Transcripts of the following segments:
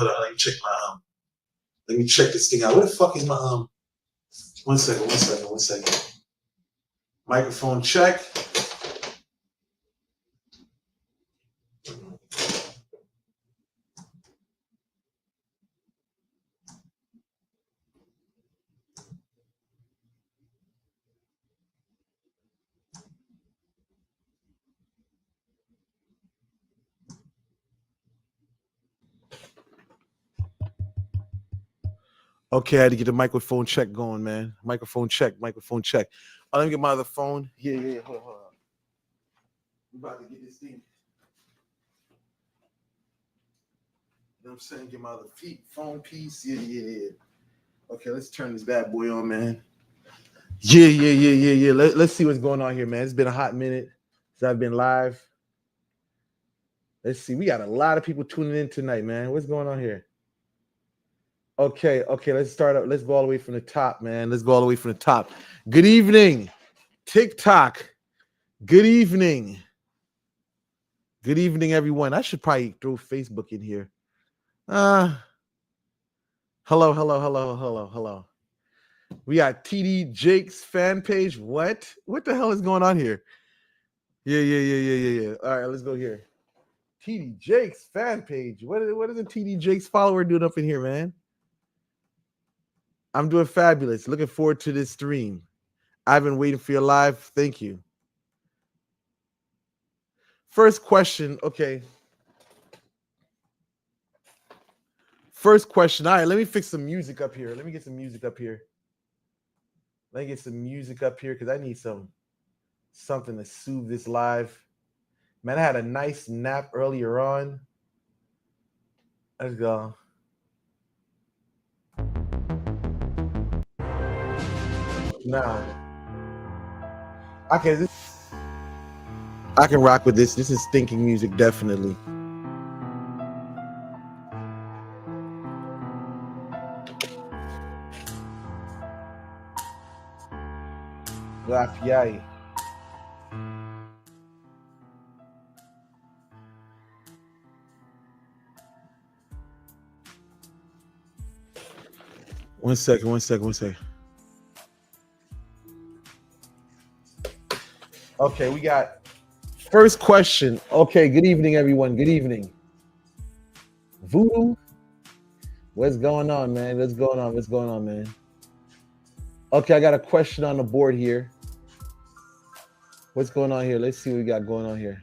Hold on, let me check my let me check this thing out. Where the fuck is my 1 second, 1 second, 1 second. Microphone check. Okay, I had to get the microphone check going, man. Microphone check, microphone check. Oh, let me get my other phone. Yeah. Hold on. I'm about to get this thing. You know what I'm saying? Get my other phone piece. Yeah. Okay, let's turn this bad boy on, man. Yeah. Let's see what's going on here, man. It's been a hot minute since I've been live. Let's see. We got a lot of people tuning in tonight, man. What's going on here? Okay. Let's start up. Let's go all the way from the top, man. Let's go all the way from the top. Good evening, TikTok. Good evening. Good evening, everyone. I should probably throw Facebook in here. Hello. We got TD Jake's fan page. What the hell is going on here? Yeah. All right, let's go here. TD Jake's fan page. What is a TD Jake's follower doing up in here, man? I'm doing fabulous. Looking forward to this stream. I've been waiting for your live. Thank you. First question. Okay. First question. All right, let me fix some music up here. Let me get some music up here. Because I need something to soothe this live. Man, I had a nice nap earlier on. Let's go. Nah. Okay, I can rock with this. This is thinking music, definitely. Yay. One second. Okay, we got first question. Okay, good evening, everyone. Good evening. Voodoo? What's going on, man? What's going on, man? Okay, I got a question on the board here. What's going on here? Let's see what we got going on here.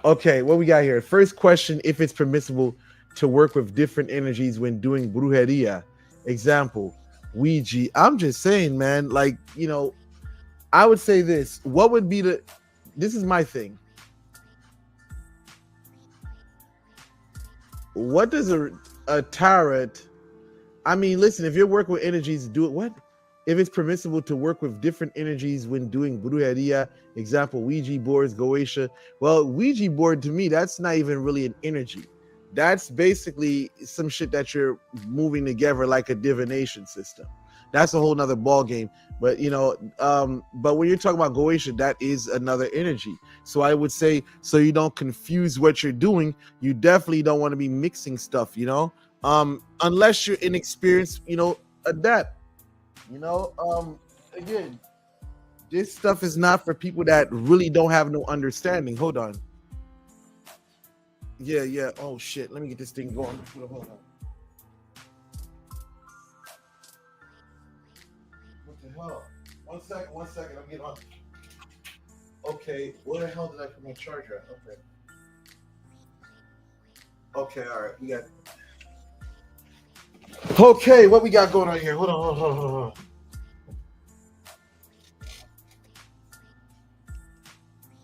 Okay, what we got here? First question, if it's permissible to work with different energies when doing brujería. Example, Ouija. I'm just saying, man, like, you know, I would say this. What would be this is my thing. What does a tarot, I mean, listen, if you're working with energies, do it. What? If it's permissible to work with different energies when doing brujería, example, Ouija boards, Goetia. Well, Ouija board, to me, that's not even really an energy. That's basically some shit that you're moving together like a divination system. That's a whole nother ball game. But, you know, but when you're talking about Goetia, that is another energy. So I would say, so you don't confuse what you're doing, you definitely don't want to be mixing stuff, you know, unless you're inexperienced, you know, adapt. You know, again, this stuff is not for people that really don't have no understanding. Hold on. Yeah. Oh shit. Let me get this thing going. Hold on. What the hell? 1 second. I'm getting on. Okay. Where the hell did I put my charger at? Okay. All right. We got. Okay, what we got going on here? Hold on.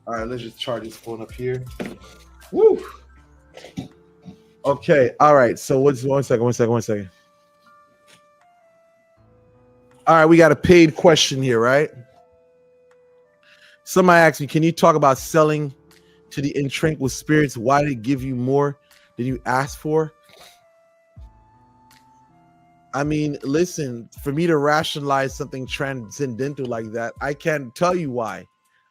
All right, let's just charge this phone up here. Woo. Okay, all right. So what's 1 second. All right, we got a paid question here, right? Somebody asked me, can you talk about selling to the intranquil spirits? Why did it give you more than you asked for? I mean, listen, for me to rationalize something transcendental like that, I can't tell you why.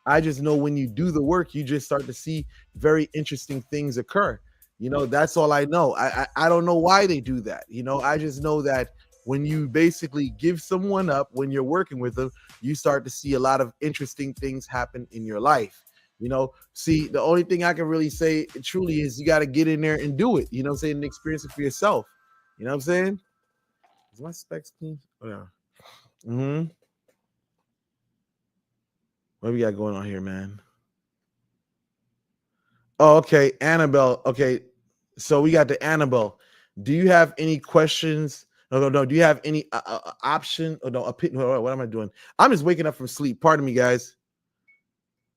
I just know when you do the work, you just start to see very interesting things occur. That's all I know. I don't know why they do that. I just know that when you basically give someone up, when you're working with them, you start to see a lot of interesting things happen in your life. See, the only thing I can really say truly is you got to get in there and do it. Saying, and experience it for yourself. You know what I'm saying? Is my specs clean? Oh, yeah. What we got going on here, man? Oh, okay. Annabelle. Okay. So we got the Annabelle. Do you have any questions? No. Do you have any option? Or no, opinion? What am I doing? I'm just waking up from sleep. Pardon me, guys.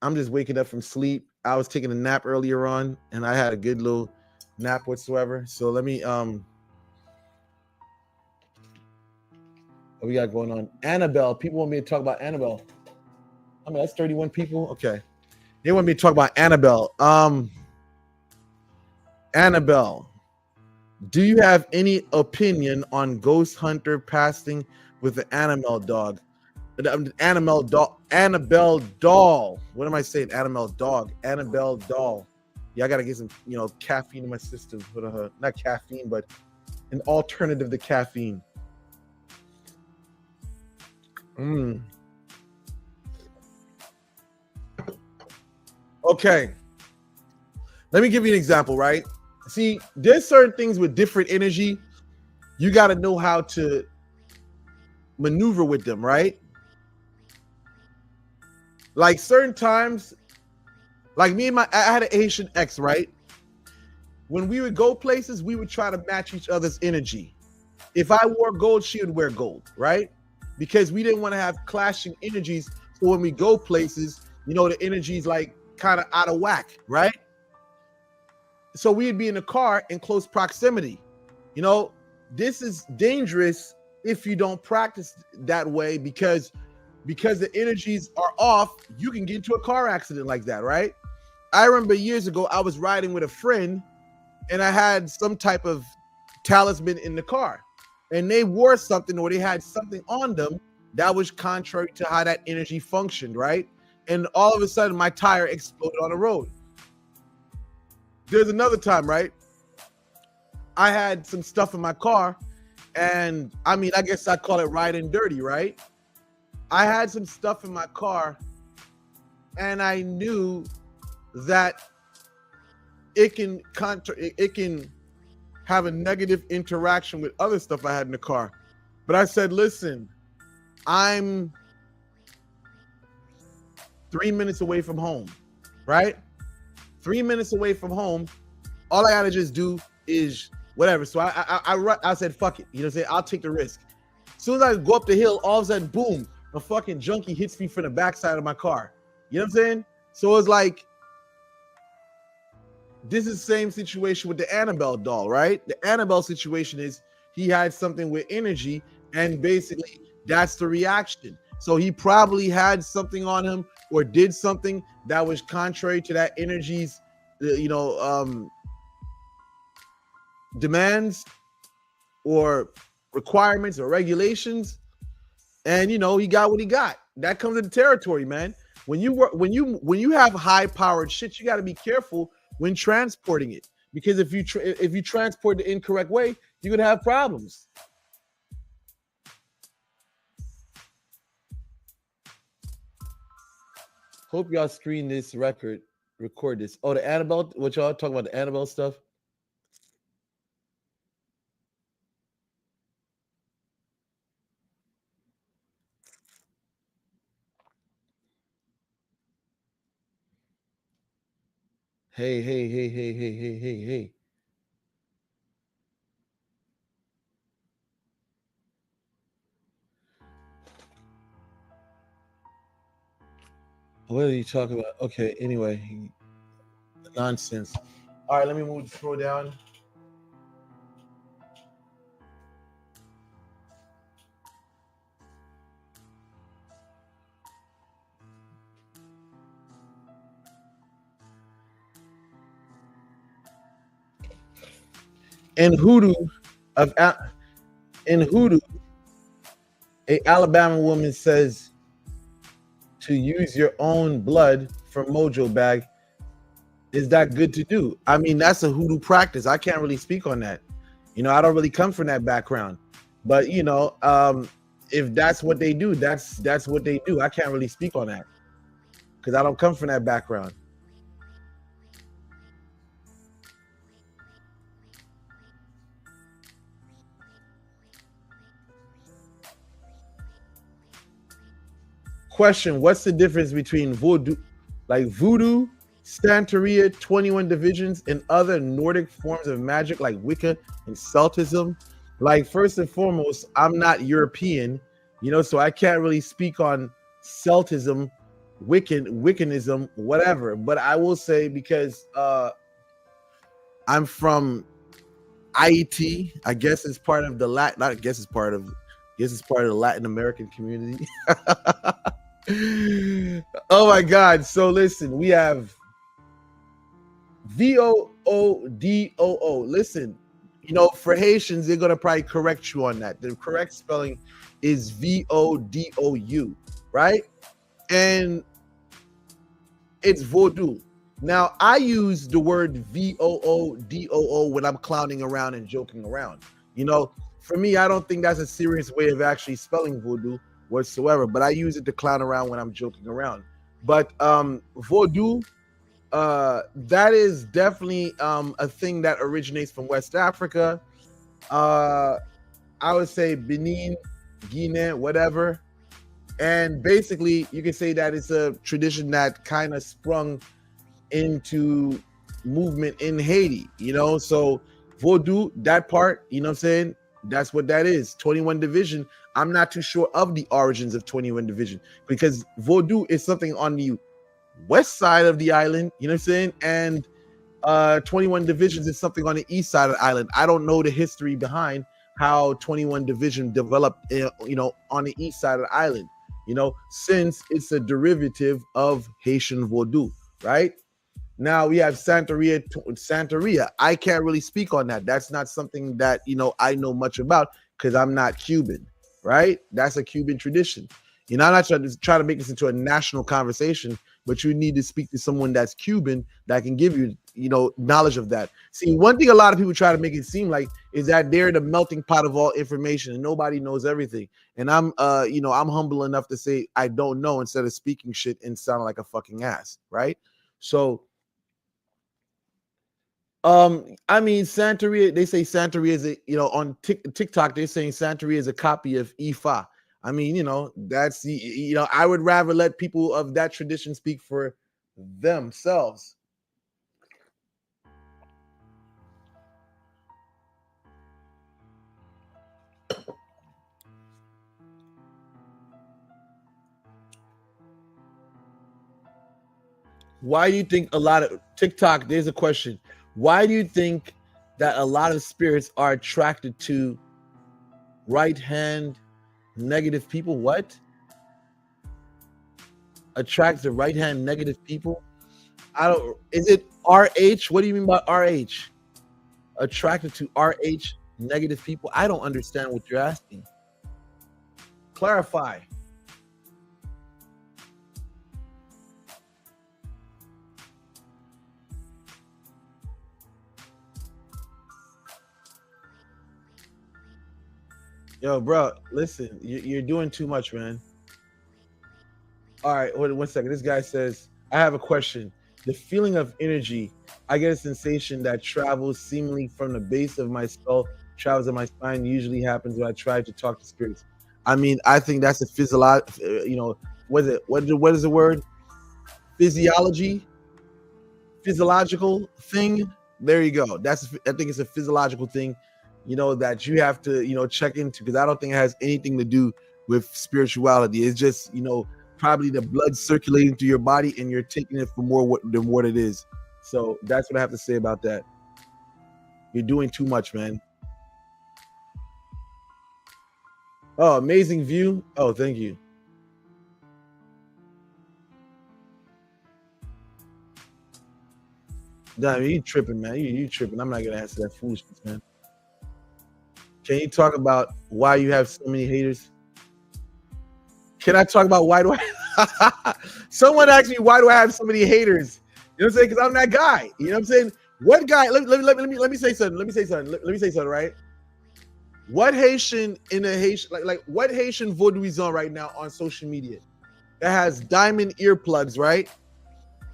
I'm just waking up from sleep. I was taking a nap earlier on, and I had a good little nap whatsoever. So let me what we got going on? Annabelle. People want me to talk about Annabelle. I mean, that's 31 people. Okay. They want me to talk about Annabelle. Annabelle, do you have any opinion on Ghost Hunter passing with the Annabelle dog? Annabelle doll. What am I saying? Annabelle dog. Annabelle doll. Yeah, I gotta get some, caffeine in my system. Not caffeine, but an alternative to caffeine. Okay. Let me give you an example, right? See, there's certain things with different energy. You got to know how to maneuver with them, right? Like certain times, like I had an Asian ex, right? When we would go places, we would try to match each other's energy. If I wore gold, she would wear gold, right? Because we didn't want to have clashing energies. So when we go places, the energy's like kind of out of whack, right? So we'd be in the car in close proximity. This is dangerous if you don't practice that way because the energies are off. You can get into a car accident like that, right? I remember years ago, I was riding with a friend and I had some type of talisman in the car and they wore something or they had something on them that was contrary to how that energy functioned, right? And all of a sudden my tire exploded on the road. There's another time, right? I had some stuff in my car and I guess I call it riding dirty, right? I had some stuff in my car and I knew that it can have a negative interaction with other stuff I had in the car. But I said, listen, I'm 3 minutes away from home, right? 3 minutes away from home. All I gotta just do is whatever. So I said, fuck it. I'll take the risk. As soon as I go up the hill, all of a sudden, boom, a fucking junkie hits me from the backside of my car. You know what I'm saying? So it's like, this is the same situation with the Annabelle doll, right? The Annabelle situation is he had something with energy and basically that's the reaction. So he probably had something on him or did something that was contrary to that energy's, demands or requirements or regulations. And, he got what he got. That comes in the territory, man. When you have high powered shit, you got to be careful when transporting it, because if you transport the incorrect way, you're gonna have problems. Hope y'all screen this record this. Oh, the Annabelle, what y'all talking about, the Annabelle stuff? Hey. What are you talking about? Okay, anyway, nonsense. All right, let me scroll down. In Hoodoo, a Alabama woman says to use your own blood from Mojo Bag Is that good to do? I mean, that's a hoodoo practice. I can't really speak on that. I don't really come from that background. But if that's what they do, that's what they do. I can't really speak on that because I don't come from that background. Question: what's the difference between voodoo, Santeria, 21 divisions, and other Nordic forms of magic like Wicca and Celticism? Like, first and foremost, I'm not European, so I can't really speak on Celtism, Wiccanism, whatever. But I will say, because I'm from IT, I guess it's part of the Latin. I guess it's part of. Guess it's part of the Latin American community. Oh my God! So listen, we have Voodoo. Listen, for Haitians, they're gonna probably correct you on that. The correct spelling is Vodou, right? And it's voodoo. Now, I use the word Voodoo when I'm clowning around and joking around. For me, I don't think that's a serious way of actually spelling voodoo whatsoever, but I use it to clown around when I'm joking around. But voodoo, that is definitely a thing that originates from West Africa. I would say Benin, Guinea, whatever. And basically, you can say that it's a tradition that kind of sprung into movement in Haiti, So voodoo, that part, what I'm saying? That's what that is. 21 division. I'm not too sure of the origins of 21 division because voodoo is something on the west side of the island, what I'm saying? And 21 divisions is something on the east side of the island. I don't know the history behind how 21 division developed, on the east side of the island, since it's a derivative of Haitian voodoo, right? Now we have Santeria. I can't really speak on that. That's not something that I know much about because I'm not Cuban, right? That's a Cuban tradition. I'm not trying to make this into a national conversation, but you need to speak to someone that's Cuban that can give you, knowledge of that. See, one thing a lot of people try to make it seem like is that they're the melting pot of all information and nobody knows everything. And I'm humble enough to say I don't know instead of speaking shit and sounding like a fucking ass, right? So I mean, Santeria, they say Santeria is on TikTok, they're saying Santeria is a copy of Ifa. I mean, that's I would rather let people of that tradition speak for themselves. Why do you think a lot of TikTok, there's a question. Why do you think that a lot of spirits are attracted to right hand negative people? What? Attracts the right hand negative people? Is it RH? What do you mean by RH? Attracted to RH negative people? I don't understand what you're asking. Clarify. Yo, bro, listen, you're doing too much, man. All right, wait 1 second. This guy says, I have a question. The feeling of energy, I get a sensation that travels seemingly from the base of my skull, travels in my spine, usually happens when I try to talk to spirits. I mean, I think that's a what is the word? Physiology, physiological thing. There you go. I think it's a physiological thing, that you have to, check into because I don't think it has anything to do with spirituality. It's just, probably the blood circulating through your body and you're taking it for more than what it is. So that's what I have to say about that. You're doing too much, man. Oh, amazing view. Oh, thank you. Nah, you tripping, man. You tripping. I'm not gonna answer that foolishness, man. Can you talk about why you have so many haters? Can I talk about why do I? Someone asked me why do I have so many haters? You know what I'm saying? Because I'm that guy. You know what I'm saying? What guy? Let me say something. Let me say something. Let me say something. Right? What Haitian in a Haitian like what Haitian voodoo is on right now on social media that has diamond earplugs, right?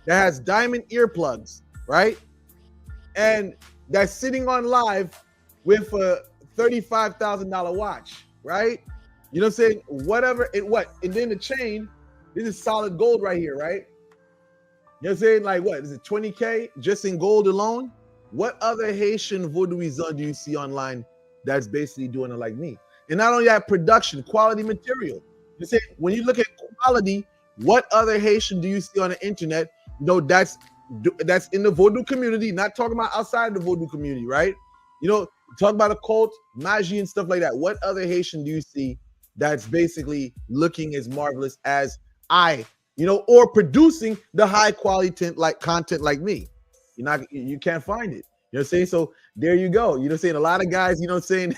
That has diamond earplugs, right? And that's sitting on live with a $35,000 watch, right? You know what I'm saying? Whatever it what, and then the chain. This is solid gold right here, right? You know what I'm saying? Like what is it? 20K just in gold alone? What other Haitian voodooism do you see online that's basically doing it like me? And not only that, production, quality material. You say when you look at quality, what other Haitian do you see on the internet? No, that's in the voodoo community, not talking about outside the voodoo community, right? You know, talk about occult, magie, and stuff like that. What other Haitian do you see that's basically looking as marvelous as I, you know, or producing the high quality like content like me? You can't find it. You know what I'm saying? So there you go. You know what I'm saying? A lot of guys, you know what I'm saying?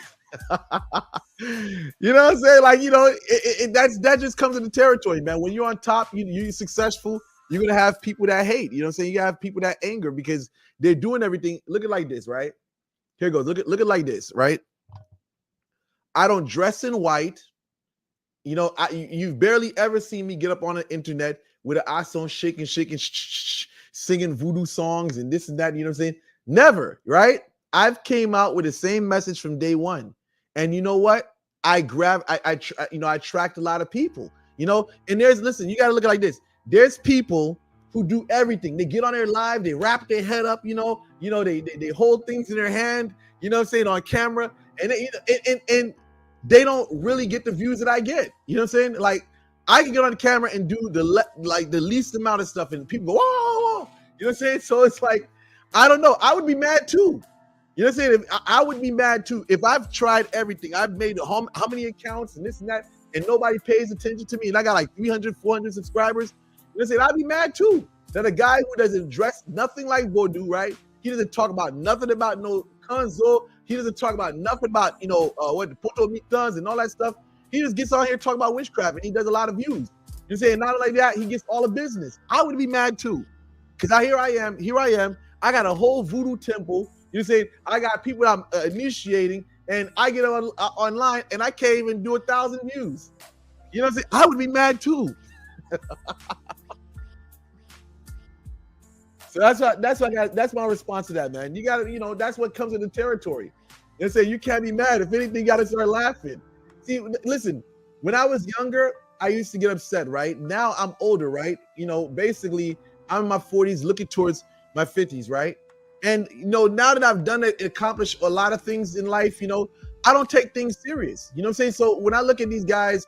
You know what I'm saying? Like, you know, that just comes in the territory, man. When you're on top, you're successful, you're gonna have people that hate. You know what I'm saying? You have people that anger because they're doing everything. Look at like this, right? Here it goes. Look at like this, right? I don't dress in white. You know, you've barely ever seen me get up on the internet with an iPhone shaking, singing voodoo songs and this and that. You know what I'm saying? Never, right? I've came out with the same message from day one. And you know what? I attract a lot of people, you know, and listen, you got to look at it like this. There's people who do everything. They get on their live, they wrap their head up, they hold things in their hand, you know what I'm saying, on camera, and they don't really get the views that I get. You know what I'm saying? Like, I can get on the camera and do the least amount of stuff, and people go, whoa. You know what I'm saying? So it's like, I don't know. I would be mad too. You know what I'm saying? I would be mad too if I've tried everything. I've made how many accounts and this and that, and nobody pays attention to me, and I got like 300, 400 subscribers. You know what I'm saying? I'd be mad too. That a guy who doesn't dress nothing like voodoo, right? He doesn't talk about nothing about no kanzo. He doesn't talk about nothing about, what the poto mitans and all that stuff. He just gets on here talking about witchcraft, and he does a lot of views. You know what I'm saying? Not only that, he gets all the business. I would be mad too. Because here I am. I got a whole voodoo temple. You know what I'm saying? I got people I'm initiating, and I get online, and I can't even do 1,000 views. You know what I'm saying? I would be mad too. So that's my response to that, man. You gotta, that's what comes with the territory. They say you can't be mad. If anything, you gotta start laughing. See, listen, when I was younger, I used to get upset, right? Now I'm older, right? Basically, I'm in my 40s, looking towards my 50s, right? And now that I've done it, accomplished a lot of things in life, I don't take things serious. You know what I'm saying? So when I look at these guys,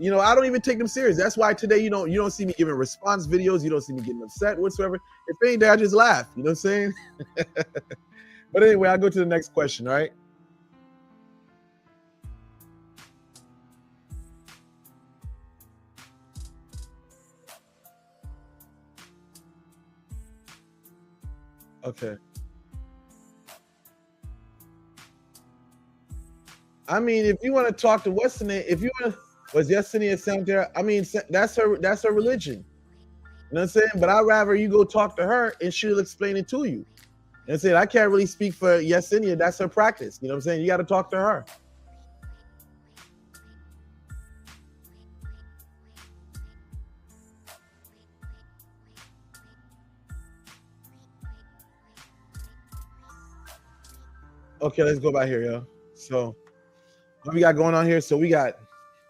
I don't even take them serious. That's why today, you don't see me giving response videos. You don't see me getting upset whatsoever. If anything, I just laugh. You know what I'm saying? But anyway, I'll go to the next question, all right? Okay. I mean, if you want to talk to what's the name, if you want to, was Yesenia Santer? I mean, that's her religion. You know what I'm saying? But I'd rather you go talk to her and she'll explain it to you. You know what I'm saying? I can't really speak for Yesenia. That's her practice. You know what I'm saying? You got to talk to her. Okay, let's go back here, yo. So what we got going on here? So we got,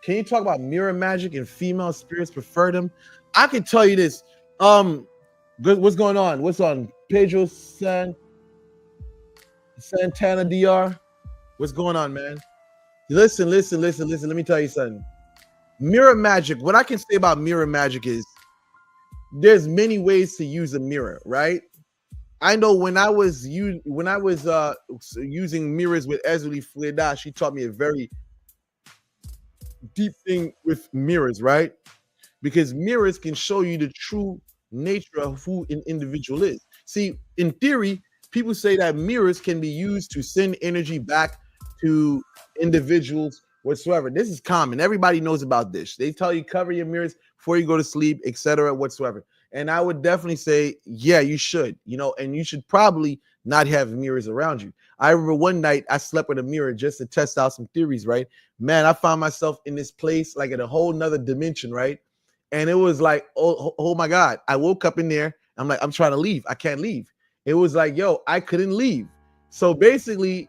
can you talk about mirror magic and female spirits prefer them? I can tell you this. What's going on? What's on Pedro Santana DR? What's going on, man? Listen. Let me tell you something. Mirror magic. What I can say about mirror magic is there's many ways to use a mirror, right? I know when I was using mirrors with Ezuli Fleda, she taught me a very deep thing with mirrors, right? Because mirrors can show you the true nature of who an individual is. See, in theory, people say that mirrors can be used to send energy back to individuals whatsoever. This is common. Everybody knows about this. They tell you cover your mirrors before you go to sleep, etc. whatsoever. And I would definitely say, yeah, you should, and you should probably not have mirrors around you. I remember one night I slept with a mirror just to test out some theories, right? Man, I found myself in this place like in a whole nother dimension, right? And it was like, oh my God. I woke up in there. I'm like, I'm trying to leave. I can't leave. It was like, yo, I couldn't leave. So basically,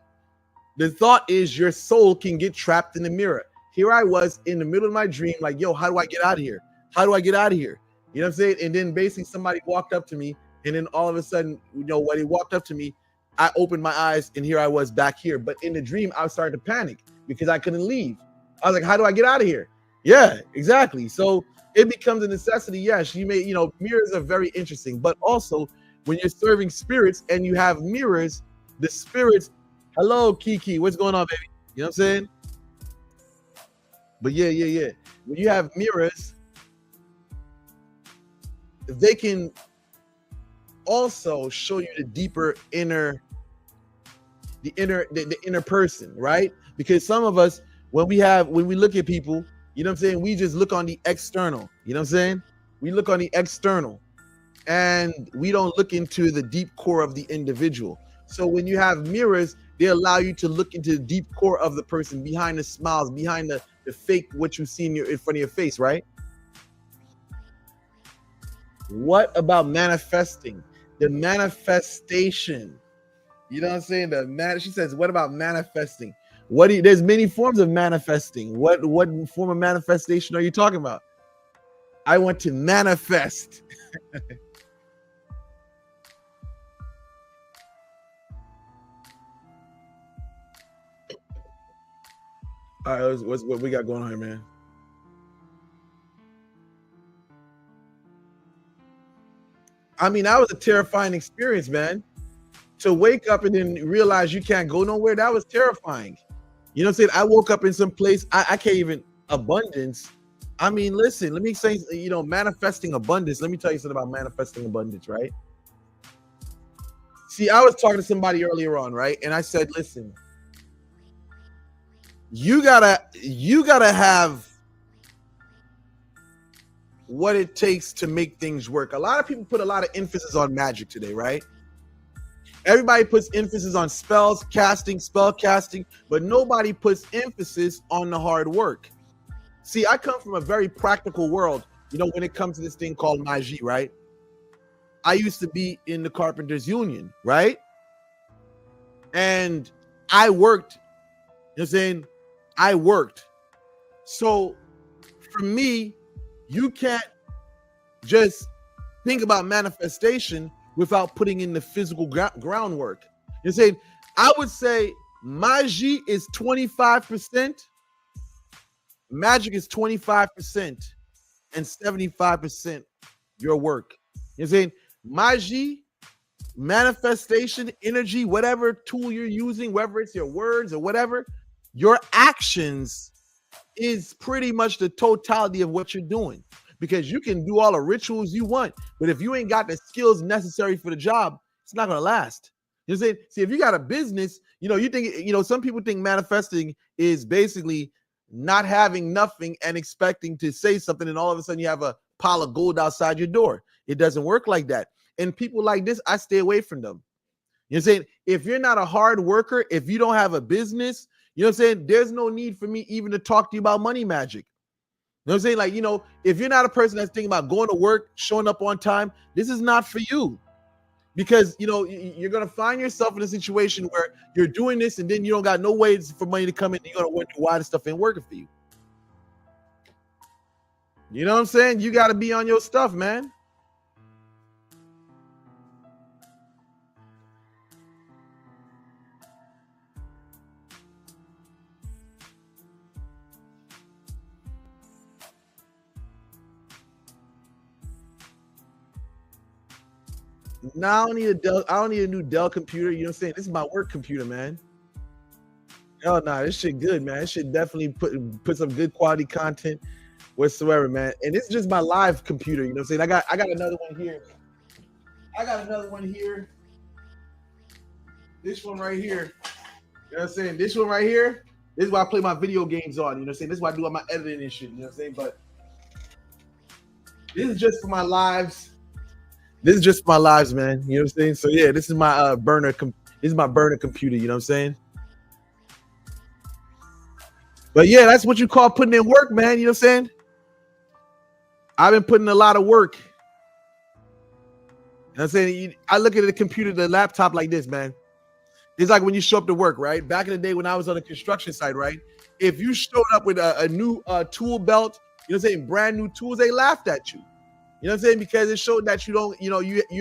the thought is your soul can get trapped in the mirror. Here I was in the middle of my dream, like, yo, how do I get out of here? How do I get out of here? You know what I'm saying? And then basically somebody walked up to me, and then all of a sudden, when he walked up to me, I opened my eyes, and here I was back here. But in the dream, I started to panic because I couldn't leave. I was like, how do I get out of here? Yeah, exactly. So it becomes a necessity. Yes, you may, mirrors are very interesting, but also when you're serving spirits and you have mirrors, the spirits, hello, Kiki, what's going on, baby? You know what I'm saying? But yeah. When you have mirrors, they can also show you the deeper inner person, right? Because some of us, when we look at people, you know what I'm saying, we just look on the external. You know what I'm saying? We look on the external, and we don't look into the deep core of the individual. So when you have mirrors, they allow you to look into the deep core of the person, behind the smiles, behind the fake, what you see in front of your face, right? What about manifesting? The manifestation. You know what I'm saying? She says, what about manifesting? There's many forms of manifesting. What form of manifestation are you talking about? I want to manifest. All right, what we got going on here, man? I mean, that was a terrifying experience, man. To wake up and then realize you can't go nowhere, that was terrifying. You know what I'm saying? I woke up in some place, I can't even, abundance. I mean, listen, let me say, manifesting abundance. Let me tell you something about manifesting abundance, right? See, I was talking to somebody earlier on, right? And I said, listen, you gotta have what it takes to make things work. A lot of people put a lot of emphasis on magic today, right? Everybody puts emphasis on spell casting, but nobody puts emphasis on the hard work. See, I come from a very practical world, when it comes to this thing called magie, right? I used to be in the Carpenters Union, right? And I worked, you know what I'm saying? I worked. So for me, you can't just think about manifestation without putting in the physical groundwork. You're saying, I would say magie is 25%, magic is 25%, and 75% your work. You're saying magie, manifestation, energy, whatever tool you're using, whether it's your words or whatever, your actions is pretty much the totality of what you're doing. Because you can do all the rituals you want, but if you ain't got the skills necessary for the job, it's not gonna last. You know, see, if you got a business, you think, some people think manifesting is basically not having nothing and expecting to say something, and all of a sudden you have a pile of gold outside your door. It doesn't work like that. And people like this, I stay away from them. You know what I'm saying? If you're not a hard worker, if you don't have a business, you know what I'm saying, there's no need for me even to talk to you about money magic. You know what I'm saying? Like, if you're not a person that's thinking about going to work, showing up on time, this is not for you. Because, you're going to find yourself in a situation where you're doing this and then you don't got no ways for money to come in. You're going to wonder why this stuff ain't working for you. You know what I'm saying? You got to be on your stuff, man. Now I don't need a new Dell computer. You know what I'm saying? This is my work computer, man. Hell nah, this shit good, man. This shit definitely put some good quality content whatsoever, man. And this is just my live computer. You know what I'm saying? I got another one here. I got another one here. This one right here. You know what I'm saying? This one right here. This is why I play my video games on. You know what I'm saying? This is why I do all my editing and shit. You know what I'm saying? But this is just for my lives. This is just my lives, man. You know what I'm saying? So yeah, this is my burner. This is my burner computer. You know what I'm saying? But yeah, that's what you call putting in work, man. You know what I'm saying? I've been putting a lot of work. You know what I'm saying? I look at the computer, the laptop like this, man. It's like when you show up to work, right? Back in the day when I was on a construction site, right? If you showed up with a new tool belt, you know what I'm saying, brand new tools, they laughed at you. You know what I'm saying? Because it showed that you don't, you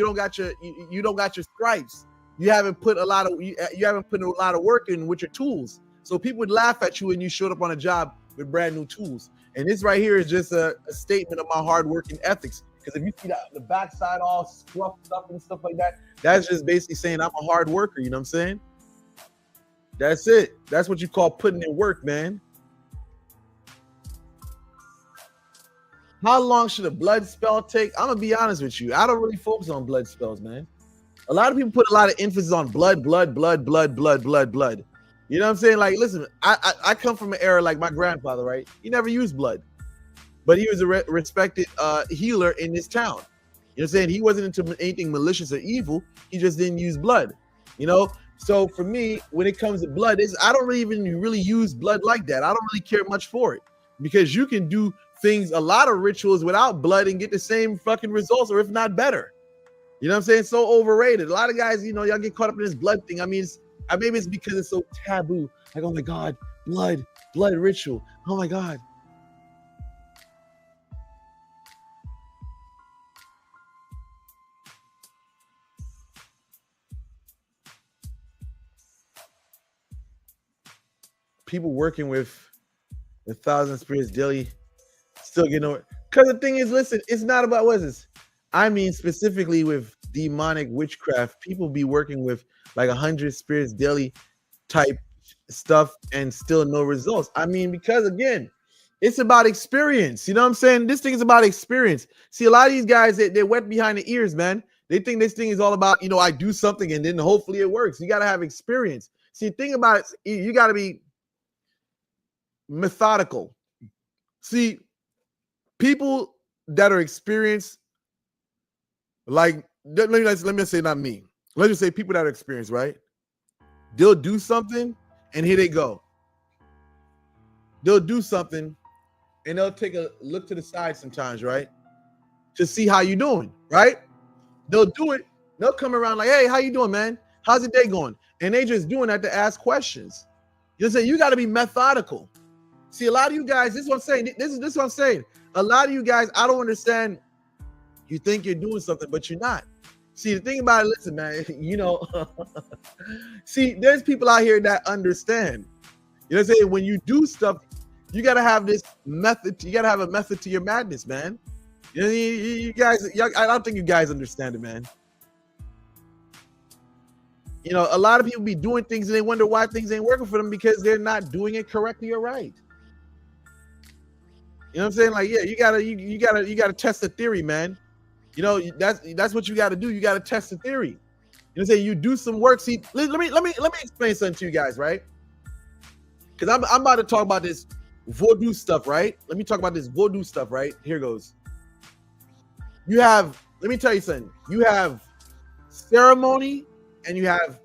don't got your stripes. You haven't put a lot of work in with your tools. So people would laugh at you when you showed up on a job with brand new tools. And this right here is just a statement of my hard working ethics. Because if you see the backside all scruffed up and stuff like that, that's just basically saying I'm a hard worker. You know what I'm saying? That's it. That's what you call putting in work, man. How long should a blood spell take? I'm gonna be honest with you. I don't really focus on blood spells, man. A lot of people put a lot of emphasis on blood. You know what I'm saying? Like, listen, I come from an era like my grandfather, right? He never used blood, but he was a respected healer in this town. You know what I'm saying? He wasn't into anything malicious or evil. He just didn't use blood, you know? So for me, when it comes to blood, I don't even really use blood like that. I don't really care much for it because you can do things, a lot of rituals without blood and get the same fucking results, or if not better. You know what I'm saying? So overrated. A lot of guys, y'all get caught up in this blood thing. I mean, maybe it's because it's so taboo. Like, oh my God, blood ritual. Oh my God. People working with 1,000 spirits daily still getting over. Because the thing is, listen, it's not about what is this. I mean, specifically with demonic witchcraft, people be working with like 100 spirits daily type stuff and still no results. I mean, because again, it's about experience. You know what I'm saying? This thing is about experience. See, a lot of these guys, they're wet behind the ears, man. They think this thing is all about, I do something and then hopefully it works. You got to have experience. See, the thing about it, you got to be methodical. See, people that are experienced, like, let me say not me. Let's just say people that are experienced, right? They'll do something and here they go. They'll do something and they'll take a look to the side sometimes, right? To see how you doing, right? They'll do it. They'll come around like, hey, how you doing, man? How's your day going? And they just doing that to ask questions. You know what I'm saying? You got to be methodical. See, a lot of you guys, this is what I'm saying. This is what I'm saying. A lot of you guys, I don't understand. You think you're doing something, but you're not. See, the thing about it, listen, man, see, there's people out here that understand. You know what I'm saying? When you do stuff, you got to have this method. You got to have a method to your madness, man. You guys, I don't think you guys understand it, man. A lot of people be doing things and they wonder why things ain't working for them because they're not doing it correctly or right. You know what I'm saying? Like, yeah, you gotta test the theory, man. That's what you got to do. You got to test the theory. You know what I'm saying? You do some work. See, let me explain something to you guys, right? Because I'm about to talk about this voodoo stuff, right? Let me talk about this voodoo stuff, right? Here goes. Let me tell you something. You have ceremony and you have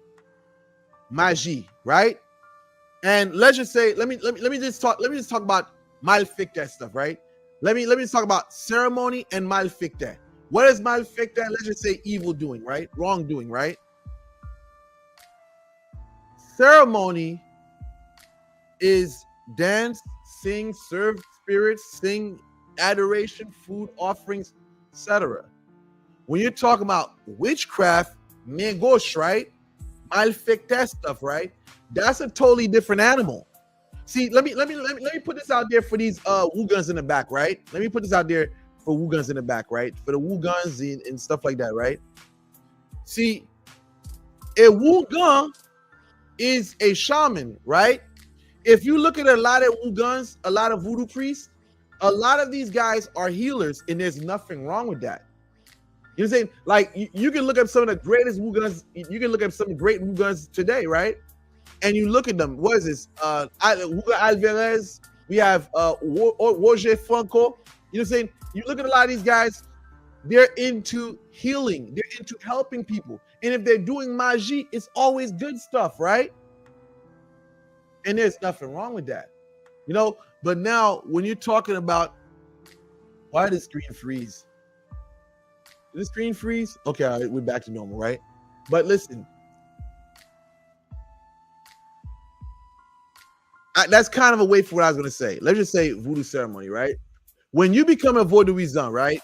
magie, right? And let's just say, let me just talk about Malfekte stuff, right? Let me just talk about ceremony and Malfekte. What is Malfekte? Let's just say evil doing, right? Wrongdoing, right? Ceremony is dance, sing, serve spirits, sing, adoration, food, offerings, etc. When you're talking about witchcraft, negosh, right? Malfekte stuff, right? That's a totally different animal. See, let me put this out there for these Ougans in the back, right? Let me put this out there for Ougans in the back, right? For the Ougans and stuff like that, right? See, a Ougan is a shaman, right? If you look at a lot of Ougans, a lot of voodoo priests, a lot of these guys are healers, and there's nothing wrong with that. You know what I'm saying? Like, you can look at some of the greatest Ougans, you can look at some great Ougans today, right? And you look at them. What is this? Hugo Alvarez. We have Roger Franco. You know what I'm saying? You look at a lot of these guys. they're into healing. They're into helping people. And if they're doing magie, it's always good stuff, right? And there's nothing wrong with that, you know. But now, when you're talking about, why did the screen freeze? Did the screen freeze? Okay, all right, we're back to normal, right? But listen, that's kind of a way for what I was going to say. Let's just say voodoo ceremony, right? When you become a vaudouisan, right?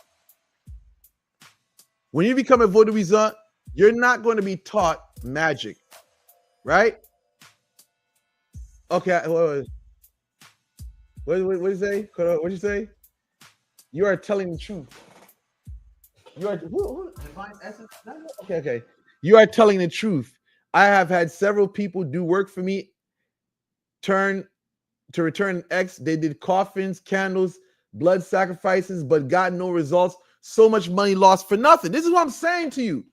When you become a vaudouisan, you're not going to be taught magic, right? Okay, what did you say? What did you say? You are telling the truth. You are divine essence. Okay. You are telling the truth. I have had several people do work for me, return X. They did coffins, candles, blood sacrifices, but got no results. So much money lost for nothing. This is what I'm saying to you.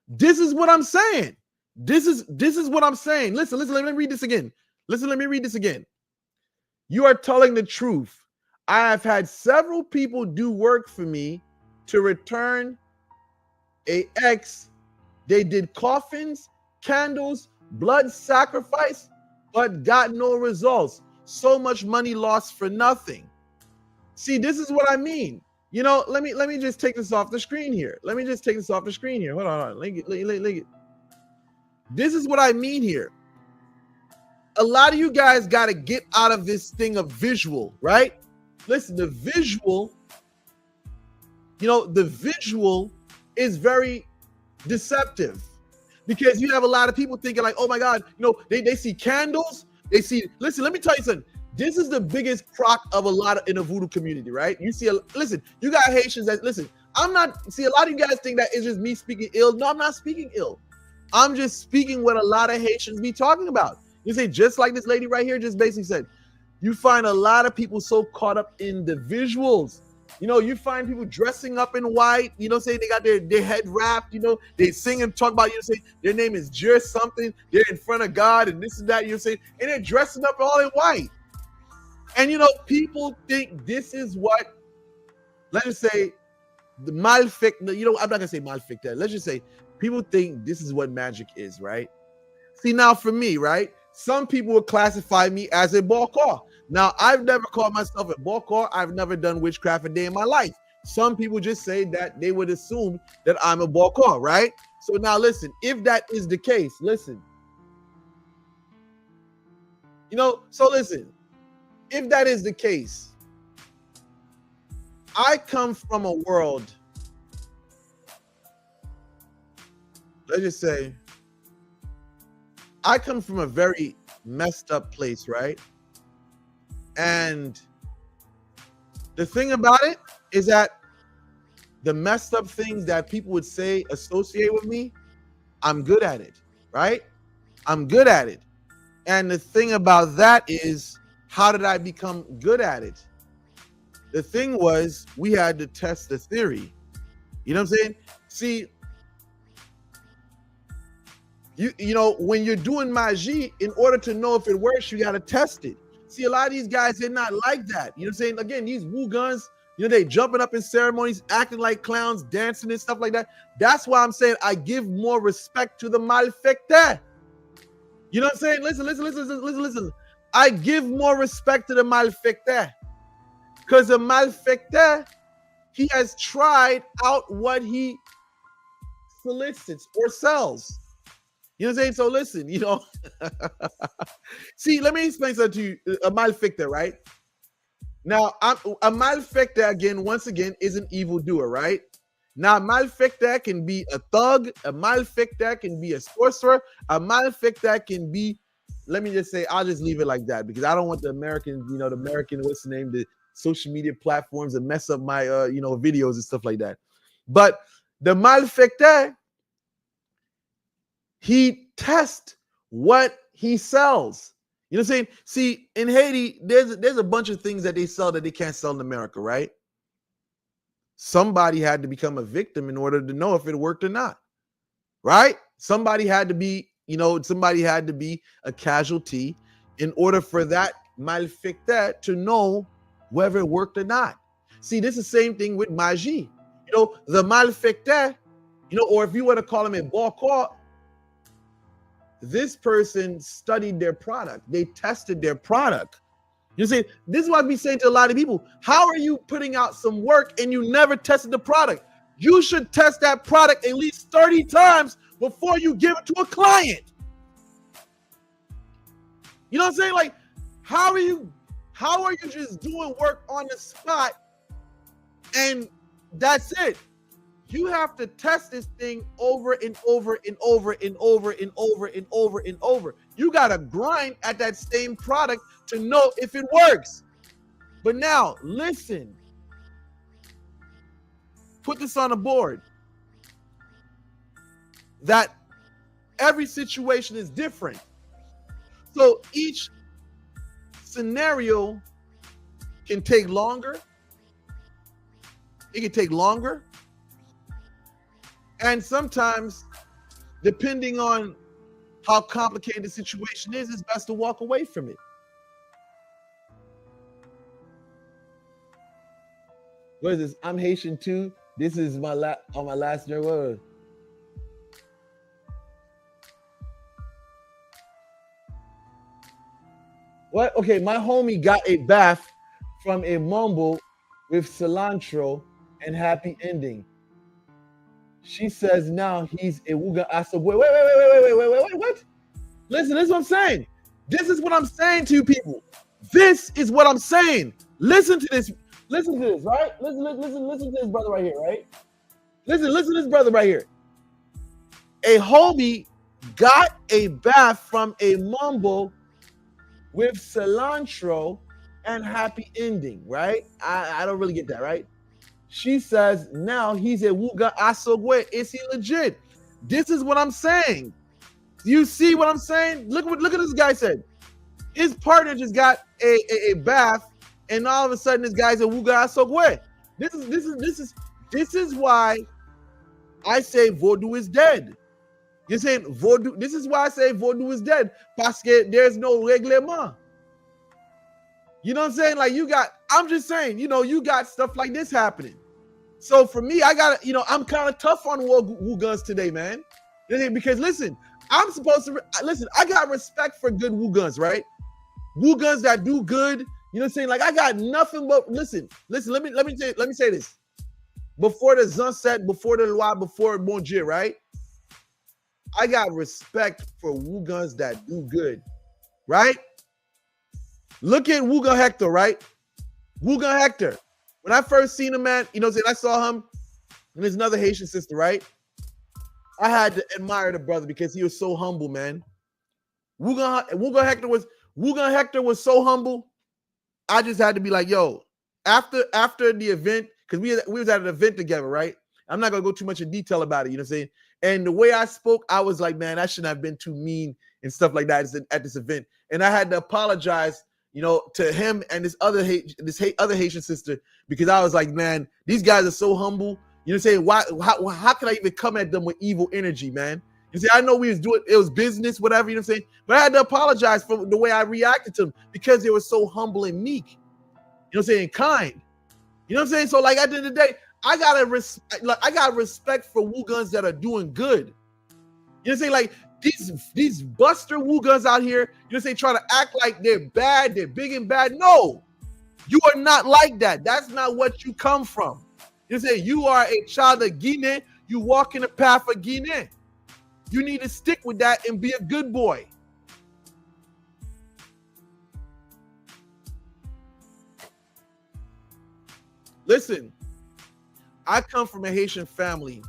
This is what I'm saying. This is what I'm saying. Listen, let me read this again. Let me read this again. You are telling the truth. I have had several people do work for me to return a X. They did coffins, candles, blood sacrifice, but got no results. So much money lost for nothing. See, this is what I mean. You know, let me just take this off the screen here. Hold on. This is what I mean here. A lot of you guys got to get out of this thing of visual, right? Listen, the visual is very deceptive, because you have a lot of people thinking like, oh my God, they see candles, listen, let me tell you something. This is the biggest crock of a lot of in the voodoo community, right? Listen, you got Haitians that, listen, a lot of you guys think that it's just me speaking ill. No, I'm not speaking ill. I'm just speaking what a lot of Haitians be talking about. You say, just like this lady right here just basically said, you find a lot of people so caught up in the visuals. You find people dressing up in white, say they got their head wrapped, they sing and talk about, say their name is just something, they're in front of God and this and that, and they're dressing up all in white. And, people think this is what, let's just say, the Malfekte, I'm not going to say Malfekte, let's just say people think this is what magic is, right? See, now for me, right, some people will classify me as a bokor. Now, I've never called myself a bokor. I've never done witchcraft a day in my life. Some people just say that they would assume that I'm a bokor, right? So now listen, if that is the case, listen. If that is the case, I come from a world, let's just say, I come from a very messed up place, right? And the thing about it is that the messed up things that people would say associate with me, I'm good at it, right? I'm good at it. And the thing about that is, how did I become good at it? The thing was, we had to test the theory. You know what I'm saying? See, when you're doing magie, in order to know if it works, you got to test it. See, a lot of these guys, they're not like that. You know what I'm saying? Again, these Ougans, they jumping up in ceremonies, acting like clowns, dancing and stuff like that. That's why I'm saying I give more respect to the Malfekte. You know what I'm saying? Listen. I give more respect to the Malfekte, because the Malfekte, he has tried out what he solicits or sells. You know what I'm saying? So listen, see, let me explain something to you. A Malfekte, right? Now, a Malfekte, once again, is an evildoer, right? Now, a Malfekte can be a thug. A Malfekte can be a sorcerer. A Malfekte can be, let me just say, I'll just leave it like that, because I don't want the American, what's the name, the social media platforms to mess up my, videos and stuff like that. But the Malfekte, he tests what he sells. You know what I'm saying? See, in Haiti, there's a bunch of things that they sell that they can't sell in America, right? Somebody had to become a victim in order to know if it worked or not, right? Somebody had to be a casualty in order for that Malfekte to know whether it worked or not. See, this is the same thing with magie. the Malfekte, or if you want to call him a Bokor, this person studied their product. They tested their product. You see, this is what I be saying to a lot of people. How are you putting out some work and you never tested the product? You should test that product at least 30 times before you give it to a client. You know what I'm saying? Like, how are you just doing work on the spot and that's it? You have to test this thing over and over and over and over and over and over and over. You got to grind at that same product to know if it works. But now, listen. Put this on the board. That every situation is different. So each scenario can take longer. It can take longer. And sometimes, depending on how complicated the situation is, it's best to walk away from it. What is this? I'm Haitian too. This is my last year. What? Okay, my homie got a bath from a mumble with cilantro and happy ending. She says now he's a Woogan. I said, wait, what? Listen, this is what I'm saying. This is what I'm saying to you people. This is what I'm saying. Listen to this. Listen to this, right? Listen to this brother right here, right? Listen to this brother right here. A homie got a bath from a mumble with cilantro and happy ending, right? I don't really get that, right? She says now he's a Wuga Asogwe. Is he legit? This is what I'm saying. You see what I'm saying? Look at this guy said. His partner just got a bath, and all of a sudden this guy's a Wuga Asogwe. This is why I say voodoo is dead. You're saying voodoo. This is why I say voodoo is dead. Parce que there's no règlement. You know what I'm saying? Like I'm just saying, you got stuff like this happening. So for me, I'm kind of tough on Woogans today, man. Because listen, I'm supposed to, I got respect for good Woogans, right? Woogans that do good, you know what I'm saying? Like I got nothing but, listen, let me say this. Before the sunset, before the loi, before Bon Dieu, right? I got respect for Woogans that do good, right? Look at Woogan Hector, right? Woogan Hector. When I first seen him, man, I saw him and there's another Haitian sister, right? I had to admire the brother because he was so humble, man. Woogan Hector was so humble. I just had to be like, yo, after the event, because we was at an event together, right? I'm not gonna go too much in detail about it, you know what I'm saying? And the way I spoke, I was like, man, I shouldn't have been too mean and stuff like that at this event. And I had to apologize, to him and this other Haitian sister, because I was like, man, these guys are so humble. You know what I'm saying? How can I even come at them with evil energy, man? You see, I know we was doing, it was business, whatever, you know what I'm saying? But I had to apologize for the way I reacted to them because they were so humble and meek. You know what I'm saying? Kind. You know what I'm saying? So like at the end of the day, I got respect for Woogans that are doing good. You know what I'm saying? Like these buster Woogans out here, you know what I'm saying, trying to act like they're bad, they're big and bad. No, you are not like that. That's not what you come from. You know what I'm saying? You are a child of Guinea. You walk in the path of Guinea. You need to stick with that and be a good boy. Listen, I come from a Haitian family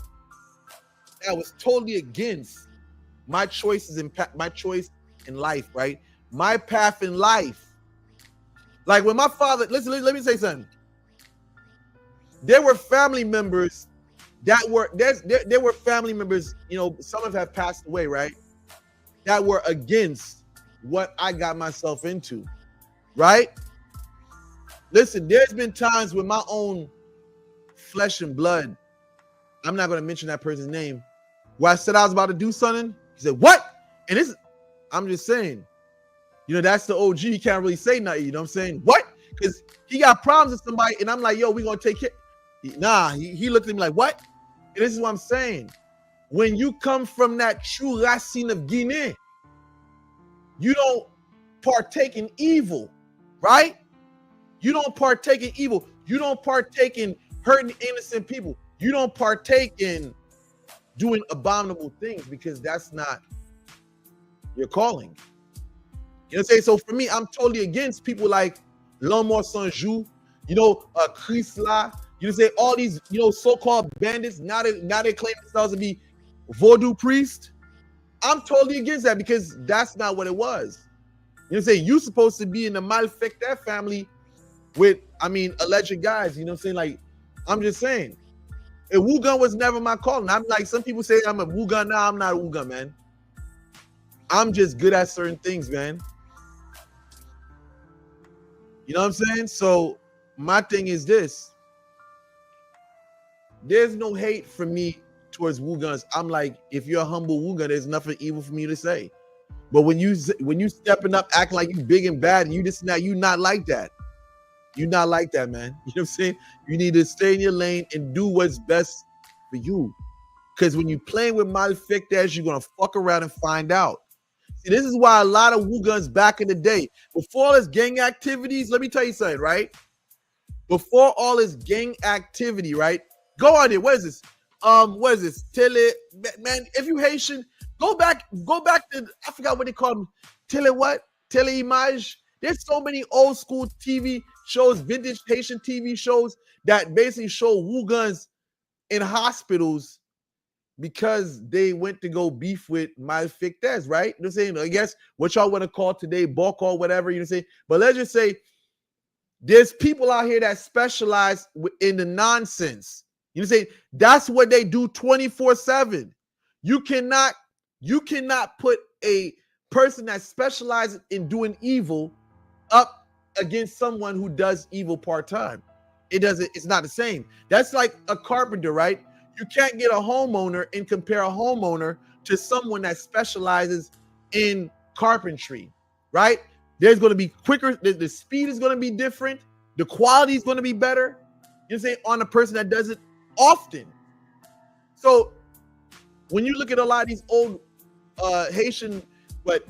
that was totally against my choices and my choice in life, right? My path in life. Like when my father, listen, let me say something. There were family members that were, there were family members, some of them have passed away, right? That were against what I got myself into, right? Listen, there's been times with my own flesh and blood, I'm not going to mention that person's name, where I said I was about to do something. He said, what? And I'm just saying, that's the OG. He can't really say nothing. You know what I'm saying? What? Because he got problems with somebody, and I'm like, yo, we're going to take care. He looked at me like, what? And this is what I'm saying. When you come from that true racine of Guinea, you don't partake in evil, right? You don't partake in evil. You don't partake in hurting innocent people. You don't partake in doing abominable things because that's not your calling. You know what I'm saying? So for me, I'm totally against people like L'Homme Sans Joue, Chris La, say all these, so-called bandits. Now they claim themselves to be voodoo priest. I'm totally against that because that's not what it was. You know what I'm saying? You're supposed to be in the Malfekte family with, alleged guys. You know what I'm saying? Like, I'm just saying. A Ougans was never my calling. I'm like, some people say I'm a Ougans. Now I'm not a Ougans, man. I'm just good at certain things, man. You know what I'm saying? So my thing is this. There's no hate from me towards Ougans. I'm like, if you're a humble Ougan, there's nothing evil for me to say. But when you stepping up, acting like you big and bad, and you not like that. You're not like that, man. You know what I'm saying? You need to stay in your lane and do what's best for you. Because when you're playing with Malfekte, you're gonna fuck around and find out. See, this is why a lot of Ougans back in the day, before all this gang activities, let me tell you something, right? Before all this gang activity, right? Go on there. What is this? What is this? Man, if you Haitian, go back to, I forgot what they call them. Teleimage. There's so many old school TV shows, vintage Haitian TV shows that basically show Ougans in hospitals because they went to go beef with Malfekte, right? You know what I'm saying? I guess what y'all want to call today, bulk or whatever, you know what I'm saying? But let's just say there's people out here that specialize in the nonsense. You know what I'm saying? That's what they do 24/7. You cannot put a person that specializes in doing evil up against someone who does evil part-time. It's not the same. That's like a carpenter, right? You can't get a homeowner and compare a homeowner to someone that specializes in carpentry, right? There's going to be quicker, the speed is going to be different, the quality is going to be better. You say on a person that does it often. So when you look at a lot of these old Haitian, what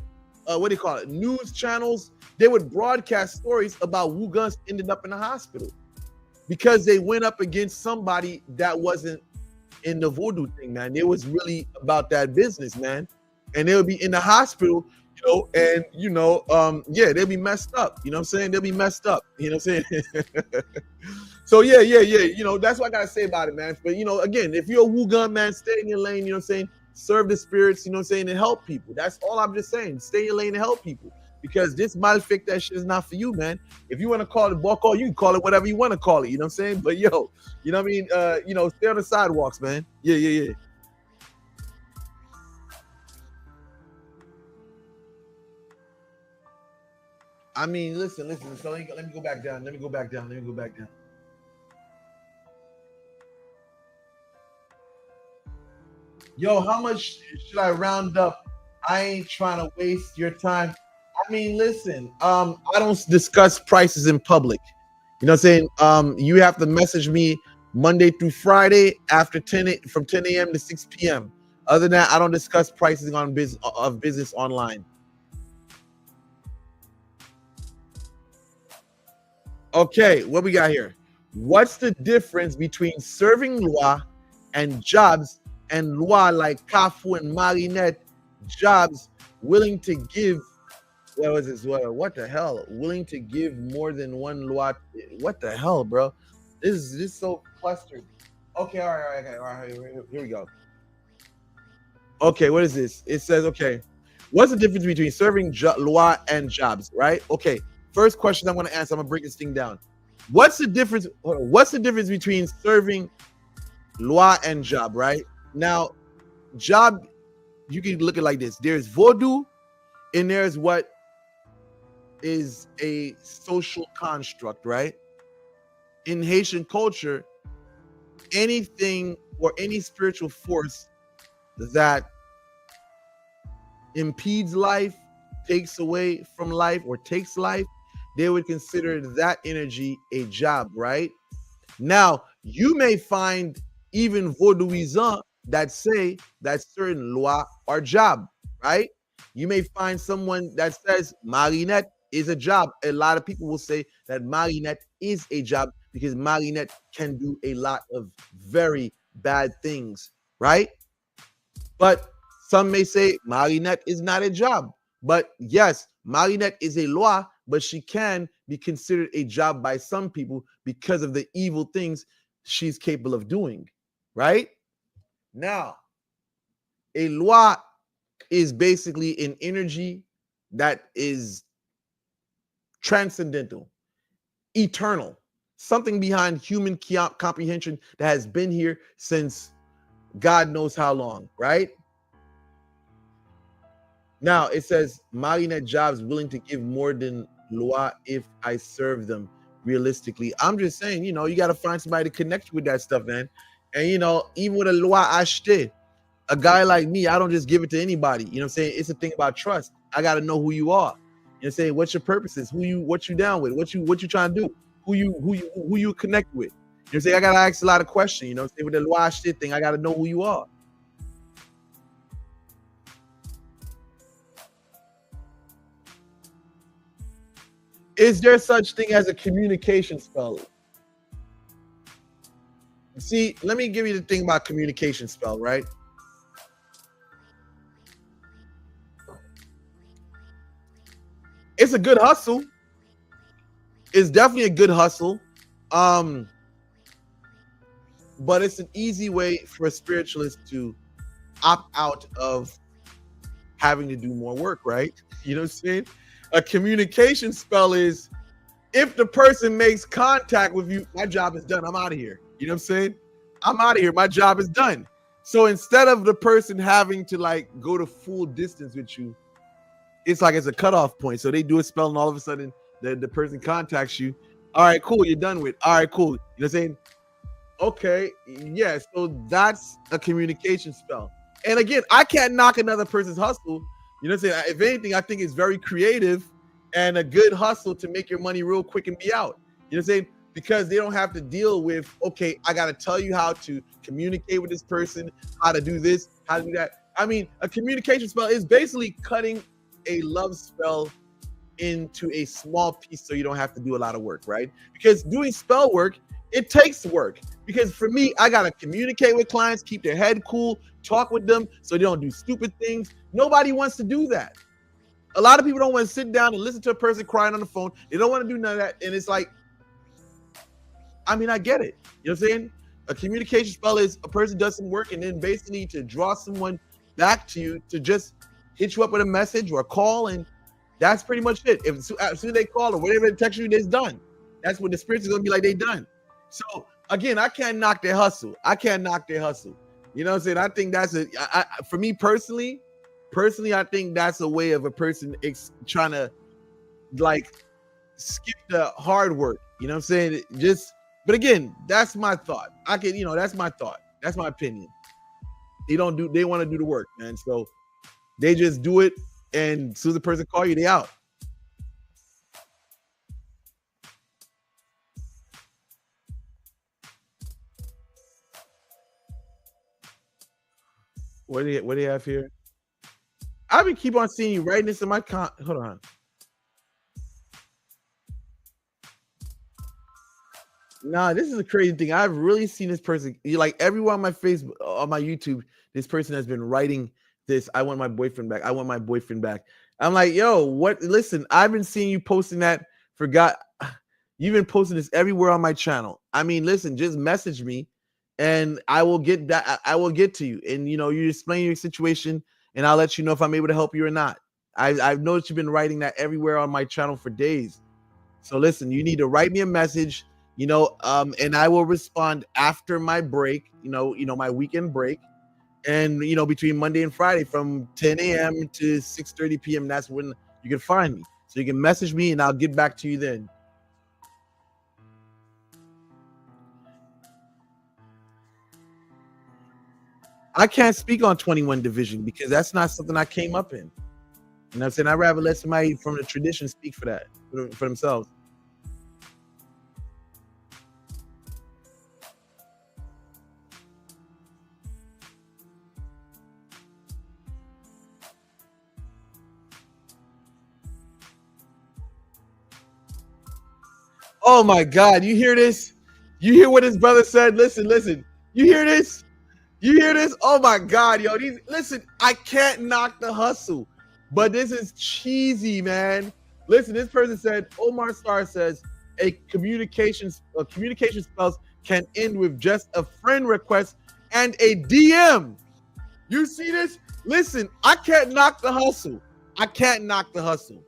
do you call it, news channels, they would broadcast stories about Ougans ended up in the hospital because they went up against somebody that wasn't in the voodoo thing, man. It was really about that business, man. And they would be in the hospital, and they'll be messed up. You know what I'm saying? They'll be messed up. You know what I'm saying? So yeah. That's what I gotta say about it, man. But again, if you're a Ougan, man, stay in your lane, you know what I'm saying? Serve the spirits, you know what I'm saying, and help people. That's all I'm just saying. Stay in your lane and help people. Because this Malfekte, that shit is not for you, man. If you want to call it Boko, you can call it whatever you want to call it, you know what I'm saying? But you know what I mean? Stay on the sidewalks, man. Yeah. I mean, listen. So let me go back down. Yo, how much should I round up? I ain't trying to waste your time. I mean, listen, I don't discuss prices in public. You know what I'm saying? You have to message me Monday through Friday after from 10 a.m. to 6 p.m. Other than that, I don't discuss pricing on business online. Okay, what we got here? What's the difference between serving loi and Djabs, and loi like Kafu and Marinette, Djabs willing to give, what was this? What the hell? Willing to give more than one loi? What the hell, bro? This is so clustered. Okay, all right. Here we go. Okay, what is this? It says, okay, what's the difference between serving loi and Djabs, right? Okay, first question I'm going to answer. I'm going to break this thing down. What's the difference? What's the difference between serving loi and Djab, right? Now, Djab, you can look at it like this. There's voodoo, and there's what is a social construct, right? In Haitian culture, anything or any spiritual force that impedes life, takes away from life, or takes life, they would consider that energy a Djab, right? Now, You may find even vaudouisants that say that certain lois are job, right? You may find someone that says Marinette is a job. A lot of people will say that Marinette is a job because Marinette can do a lot of very bad things, right? But some may say Marinette is not a job. But yes, Marinette is a loi, but she can be considered a job by some people because of the evil things she's capable of doing, right? Now, a loi is basically an energy that is transcendental, eternal, something behind human comprehension that has been here since God knows how long, right? Now it says Marinette Djabs willing to give more than Loi if I serve them realistically. I'm just saying, you know, you got to find somebody to connect with that stuff, man. And you know, even with a Loi Ashte, a guy like me, I don't just give it to anybody. You know what I'm saying? It's a thing about trust. I got to know who you are. You know what I'm saying? What's your purposes? What you down with? What you trying to do? Who you connect with? You know what I'm saying? I got to ask a lot of questions. You know what I'm saying? With the Loi Ashte thing, I got to know who you are. Is there such thing as a communication spell? See, let me give you the thing about communication spell, right? It's a good hustle. It's definitely a good hustle. Um, but it's an easy way for a spiritualist to opt out of having to do more work, right? You know what I'm saying? A communication spell is if the person makes contact with you, my job is done. I'm out of here. You know what I'm saying? I'm out of here. My job is done. So instead of the person having to like go to full distance with you, it's like it's a cutoff point. So they do a spell and all of a sudden the person contacts you. All right, cool. You're done with. All right, cool. You know what I'm saying? Okay. Yeah. So that's a communication spell. And again, I can't knock another person's hustle. You know what I'm saying? If anything, I think it's very creative and a good hustle to make your money real quick and be out. You know what I'm saying? Because they don't have to deal with, okay, I got to tell you how to communicate with this person, how to do this, how to do that. I mean, a communication spell is basically cutting a love spell into a small piece so you don't have to do a lot of work, right? Because doing spell work, it takes work. Because for me, I got to communicate with clients, keep their head cool, talk with them so they don't do stupid things. Nobody wants to do that. A lot of people don't want to sit down and listen to a person crying on the phone. They don't want to do none of that. And it's like, I mean, I get it. You know what I'm saying? A communication spell is a person does some work and then basically to draw someone back to you to just hit you up with a message or a call, and that's pretty much it. If as soon as they call or whatever they text you, it's done. That's what the spirits are gonna be like. They done. So again, I can't knock their hustle. I can't knock their hustle. You know what I'm saying? I think that's for me personally, I think that's a way of a person trying to like skip the hard work. You know what I'm saying? Just, but again, that's my thought. I can, you know, that's my thought. That's my opinion. They want to do the work, man. So they just do it, and as soon as the person call you, they out. What do you have here? I've been keep on seeing you writing this in my hold on. Nah, this is a crazy thing. I've really seen this person. Like everyone on my Facebook, on my YouTube, this person has been writing this. I want my boyfriend back. I want my boyfriend back. I'm like, yo, what? Listen, I've been seeing you posting that. Forgot you've been posting this everywhere on my channel. I mean, listen, just message me, and I will get that. I will get to you, and you know, you explain your situation, and I'll let you know if I'm able to help you or not. I've noticed you've been writing that everywhere on my channel for days. So listen, you need to write me a message, you know, and I will respond after my break, my weekend break, and you know, between Monday and Friday from 10 a.m. to 6:30 p.m. That's when you can find me. So you can message me, and I'll get back to you then. I can't speak on 21 division because that's not something I came up in. You know what I'm saying? I'd rather let somebody from the tradition speak for that, for themselves. Oh my God, you hear this? You hear what his brother said? Listen, listen. You hear this? You hear this? Oh my God, yo. Listen, I can't knock the hustle, but this is cheesy, man. Listen, this person said, Omar Star says communication spells can end with just a friend request and a DM. You see this? Listen, I can't knock the hustle. I can't knock the hustle.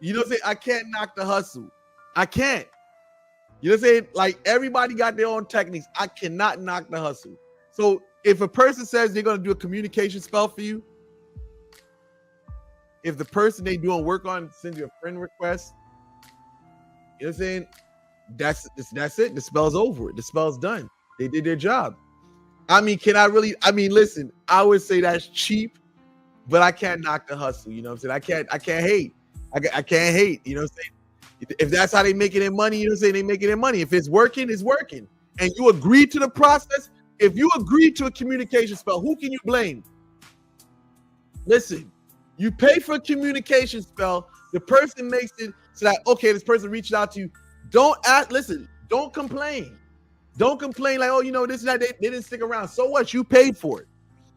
You know what I'm saying? I can't knock the hustle. I can't. You know what I'm saying? Like, everybody got their own techniques. I cannot knock the hustle. So if a person says they're going to do a communication spell for you, if the person they doing work on sends you a friend request, you know what I'm saying? That's it. The spell's over. The spell's done. They did their job. I mean, listen, I would say that's cheap, but I can't knock the hustle. You know what I'm saying? I can't hate. I can't hate. You know what I'm saying? If that's how they making their money, you know what I'm saying? They making their money. If it's working, it's working. And you agree to the process. If you agree to a communication spell, who can you blame? Listen, you pay for a communication spell. The person makes it so that, okay, this person reached out to you. Don't complain. Don't complain like, oh, you know, this and that, they didn't stick around. So what? You paid for it.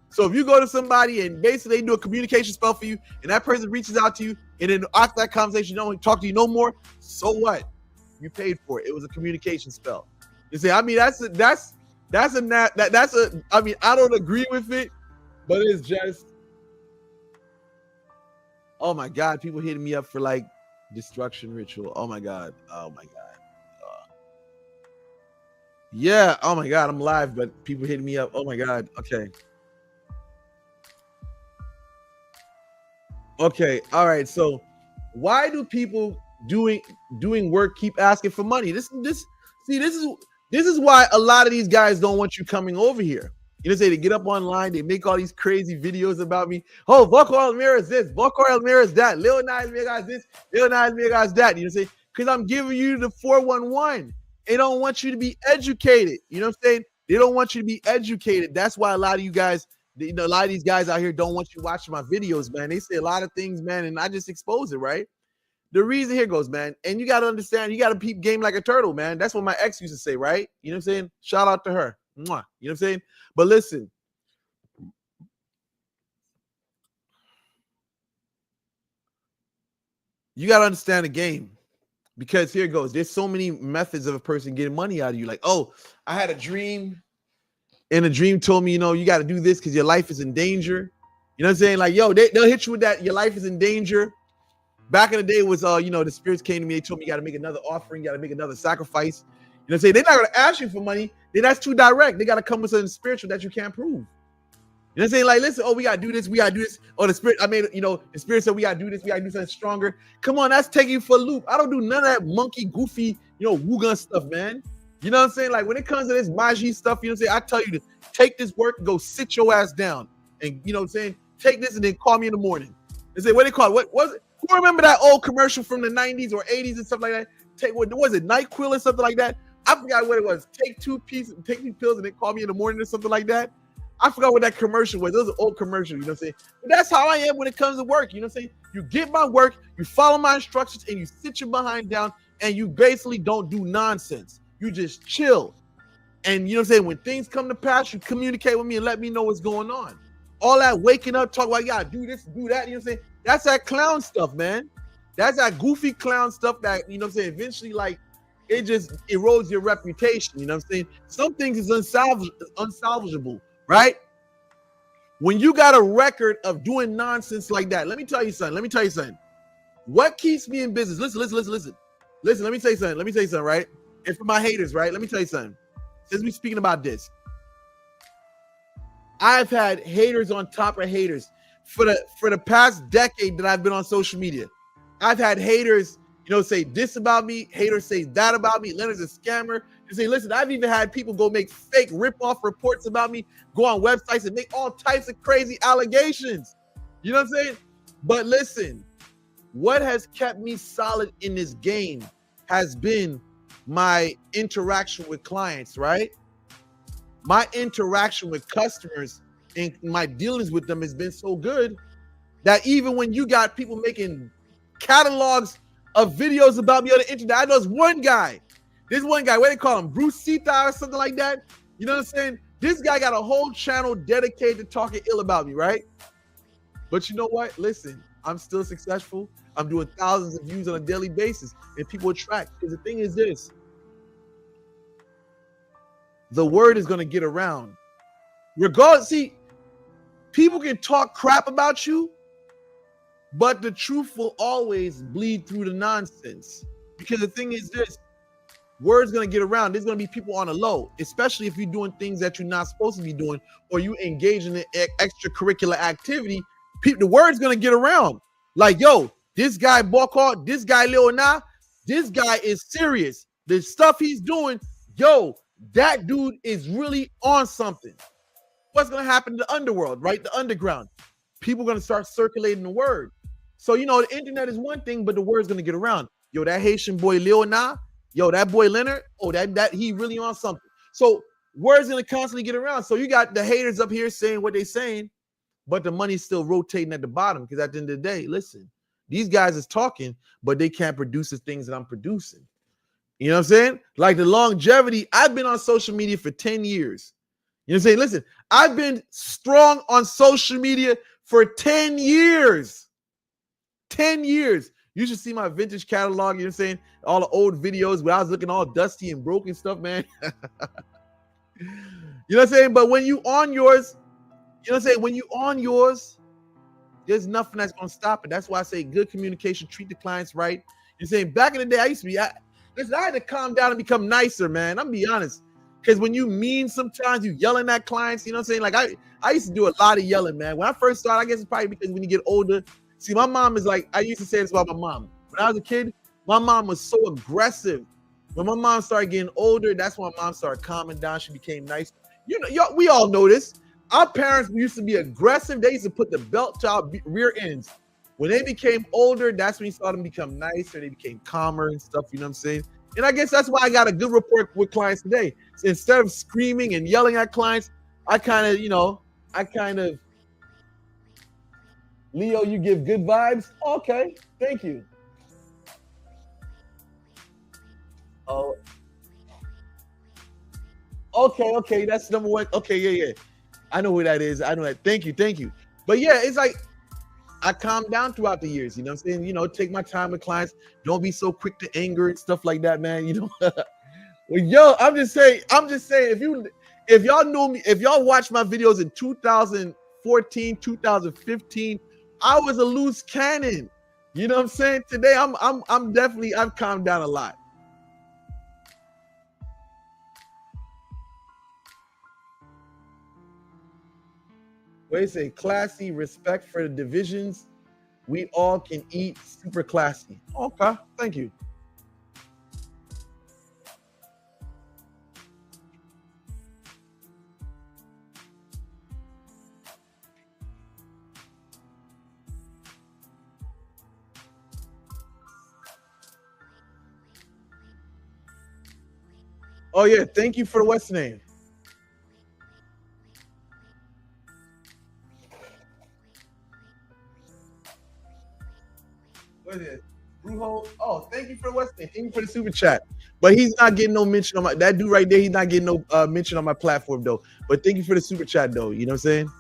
So if you go to somebody and basically they do a communication spell for you and that person reaches out to you and then after that conversation, they don't talk to you no more, so what? You paid for it. It was a communication spell. You see, I mean, I don't agree with it, but it's just, oh my God, people hitting me up for like destruction ritual. Oh my God. Yeah, oh my God, I'm live, but people hitting me up. Oh my God. Okay, all right. So why do people doing work keep asking for money? This is why a lot of these guys don't want you coming over here. You know, say they get up online, they make all these crazy videos about me. Oh, Vocal Almira is this, Vocal Almira is that, Leonidas Megas this, Leonidas Megas that. You know, say, because I'm giving you the 411. They don't want you to be educated. You know what I'm saying? They don't want you to be educated. That's why a lot of you guys, you know, a lot of these guys out here don't want you watching my videos, man. They say a lot of things, man, and I just expose it, right? The reason here goes, man, and you got to understand, you got to peep game like a turtle, man. That's what my ex used to say, right? You know what I'm saying? Shout out to her. Mwah. You know what I'm saying? But listen, you got to understand the game. Because here it goes. There's so many methods of a person getting money out of you. Like, oh, I had a dream, and a dream told me, you know, you got to do this because your life is in danger. You know what I'm saying? Like, yo, they'll hit you with that. Your life is in danger. Back in the day, it was, you know, the spirits came to me. They told me you got to make another offering. You got to make another sacrifice. You know what I'm saying? They're not going to ask you for money. Then that's too direct. They got to come with something spiritual that you can't prove. You know what I'm saying? Like, listen, oh, we got to do this. We got to do this. Oh, the spirit, the spirit said we got to do this. We got to do something stronger. Come on, that's taking you for a loop. I don't do none of that monkey, goofy, Ougans stuff, man. You know what I'm saying? Like, when it comes to this Maji stuff, you know what I'm saying? I tell you to take this work and go sit your ass down. And, you know what I'm saying? Take this and then call me in the morning. And say, what they call it? What was it? Who remember that old commercial from the 90s or 80s and stuff like that? What was it? NyQuil or something like that? I forgot what it was. Take two pills and then call me in the morning or something like that. I forgot what that commercial was. It was an old commercial, you know what I'm saying? But that's how I am when it comes to work, you know what I'm saying? You get my work, you follow my instructions, and you sit your behind down, and you basically don't do nonsense. You just chill. And you know what I'm saying? When things come to pass, you communicate with me and let me know what's going on. All that waking up, talk about, yeah, do this, do that, you know what I'm saying? That's that clown stuff, man. That's that goofy clown stuff that, you know what I'm saying, eventually, like, it just erodes your reputation, you know what I'm saying? Some things is unsalvageable. Right? When you got a record of doing nonsense like that, let me tell you something. What keeps me in business? Listen. Listen, let me tell you something, right? And for my haters, right? Let me tell you something. Since we're speaking about this, I've had haters on top of haters for the past decade that I've been on social media. I've had haters, say this about me, haters say that about me, Leonard's a scammer. You say, listen, I've even had people go make fake rip-off reports about me, go on websites and make all types of crazy allegations. You know what I'm saying? But listen, what has kept me solid in this game has been my interaction with clients, right? My interaction with customers and my dealings with them has been so good that even when you got people making catalogs of videos about me on the internet, I know there's one guy This one guy, what they call him, Bruce Sita or something like that. You know what I'm saying? This guy got a whole channel dedicated to talking ill about me, right? But you know what? Listen, I'm still successful. I'm doing thousands of views on a daily basis, and people attract. Because the thing is this: the word is going to get around. Regardless, see, people can talk crap about you, but the truth will always bleed through the nonsense. Because the thing is this: word's gonna get around. There's gonna be people on the low, especially if you're doing things that you're not supposed to be doing, or you engage in an extracurricular activity. The word's gonna get around. Like, yo, this guy Bokar, this guy Leona, this guy is serious. The stuff he's doing, yo, that dude is really on something. What's gonna happen to the underworld, right? The underground. People are gonna start circulating the word. So you know, the internet is one thing, but the word's gonna get around. Yo, that Haitian boy Leona, yo, that boy Leonard, oh, that he really on something. So word's gonna constantly get around. So you got the haters up here saying what they're saying, but the money's still rotating at the bottom. Because at the end of the day, listen, these guys is talking, but they can't produce the things that I'm producing. You know what I'm saying? Like the longevity, I've been on social media for 10 years. You know what I'm saying? Listen, I've been strong on social media for 10 years. 10 years. You should see my vintage catalog. You know what I'm saying? All the old videos where I was looking all dusty and broken stuff, man. You know what I'm saying? But when you on yours, you know what I'm saying? When you on yours, there's nothing that's going to stop it. That's why I say good communication, treat the clients right. You're saying back in the day, I used to be, listen, I had to calm down and become nicer, man. I'm be honest. Because when you mean sometimes you yelling at clients, you know what I'm saying? Like I used to do a lot of yelling, man. When I first started, I guess it's probably because when you get older, see, my mom is like, I used to say this about my mom. When I was a kid, my mom was so aggressive. When my mom started getting older, that's when my mom started calming down. She became nice. You know, we all know this. Our parents used to be aggressive. They used to put the belt to our rear ends. When they became older, that's when you saw them become nicer. They became calmer and stuff, you know what I'm saying? And I guess that's why I got a good rapport with clients today. So instead of screaming and yelling at clients, I kind of, Leo, you give good vibes? Okay, thank you. Oh, okay, that's number one. Okay, yeah. I know who that is. I know that. Thank you. But yeah, it's like I calmed down throughout the years. You know what I'm saying? You know, take my time with clients. Don't be so quick to anger and stuff like that, man. You know, well, yo, I'm just saying. If y'all know me, if y'all watch my videos in 2014, 2015, I was a loose cannon. You know what I'm saying? Today, I've calmed down a lot. What do you say? Classy, respect for the divisions. We all can eat, super classy. Okay, thank you. Oh yeah, thank you for the what's name. What is it? Brujo. Oh, thank you for the what's name. Thank you for the super chat. But he's not getting no mention on my that dude right there. He's not getting no mention on my platform though. But thank you for the super chat though. You know what I'm saying?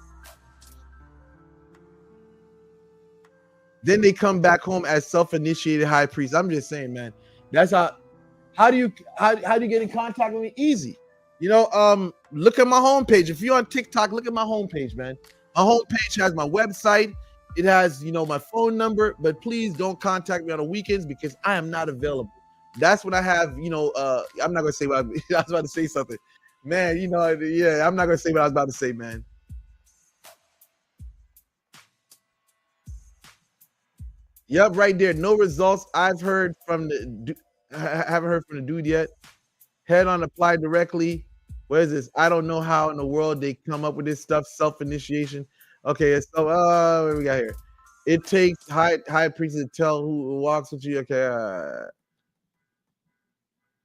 Then they come back home as self-initiated high priest. I'm just saying, man. That's how do you get in contact with me? Easy. You know, look at my homepage. If you're on TikTok, look at my homepage, man. My homepage has my website. It has, my phone number, but please don't contact me on the weekends because I am not available. That's when I have, I'm not gonna say what I was about to say something. Man, yeah, I'm not gonna say what I was about to say, man. Yep, right there. No results. I've heard from I haven't heard from the dude yet. Head on apply directly. What is this? I don't know how in the world they come up with this stuff. Self initiation. Okay, so what do we got here? It takes high priest to tell who walks with you. Okay,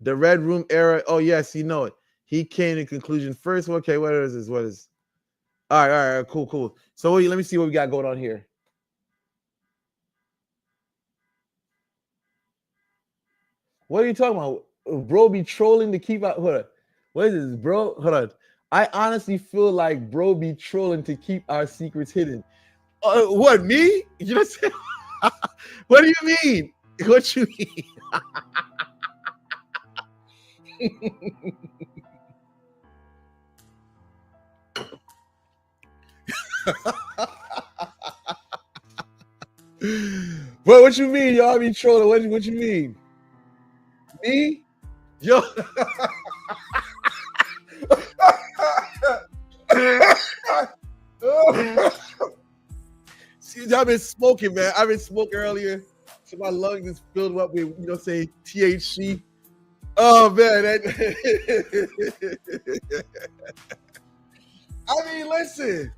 the red room era. Oh yes, you know it. He came to conclusion first. Okay, what is this? What is? All right, cool. So let me see what we got going on here. What are you talking about? Bro be trolling to keep out. Hold on. What is this, bro? Hold on. I honestly feel like bro be trolling to keep our secrets hidden. What, me? You know what I'm saying? What do you mean? What you mean? Well, what you mean, y'all be trolling? What you mean? Me? Yo. See, I've been smoking, man. I've been smoking earlier, so my lungs is filled up with, you know, say THC. Oh man, I mean, listen.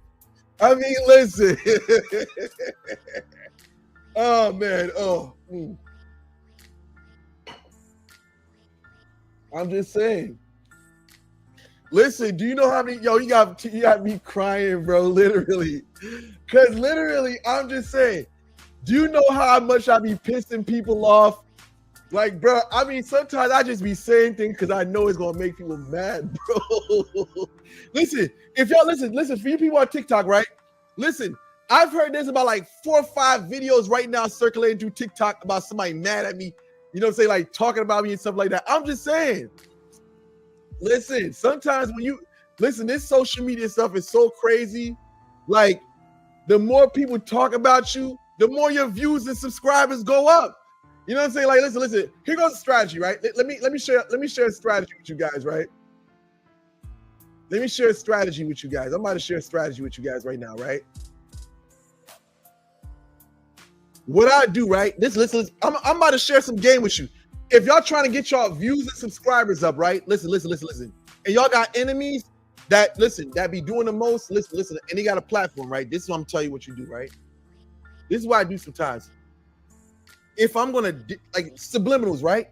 Oh man. Oh. I'm just saying. Listen, do you know how many? Yo, you got me crying, bro. Literally, because literally, I'm just saying. Do you know how much I be pissing people off? Like, bro, I mean, sometimes I just be saying things because I know it's gonna make people mad, bro. Listen, if y'all listen, for you people on TikTok, right? Listen, I've heard there's about like 4 or 5 videos right now circulating through TikTok about somebody mad at me, you know what I'm saying, like talking about me and stuff like that. I'm just saying, listen, sometimes when you listen, this social media stuff is so crazy. Like, the more people talk about you, the more your views and subscribers go up. You know what I'm saying? Like, listen. Here goes the strategy, right? Let me share a strategy with you guys, right? Let me share a strategy with you guys. I'm about to share a strategy with you guys right now, right? What I do, right? Listen. I'm about to share some game with you. If y'all trying to get y'all views and subscribers up, right? Listen. And y'all got enemies that be doing the most. Listen. And they got a platform, right? This is what I'm telling you what you do, right? This is what I do sometimes. If I'm gonna like subliminals, right?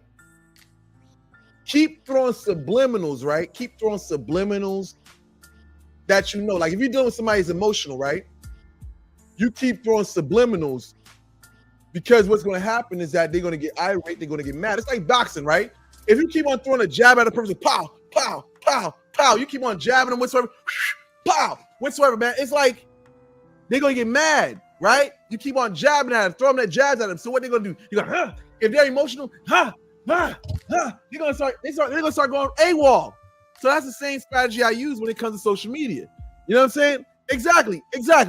Keep throwing subliminals, right? Keep throwing subliminals that you know. Like if you're dealing with somebody who's emotional, right? You keep throwing subliminals because what's gonna happen is that they're gonna get irate, they're gonna get mad. It's like boxing, right? If you keep on throwing a jab at a person, pow, pow, pow, pow, you keep on jabbing them whatsoever, pow, whatsoever, man. It's like they're gonna get mad. Right? You keep on jabbing at them, throwing that jabs at them. So what they're gonna do? You're like, huh? If they're emotional, they're gonna start going AWOL. So that's the same strategy I use when it comes to social media. You know what I'm saying? Exactly.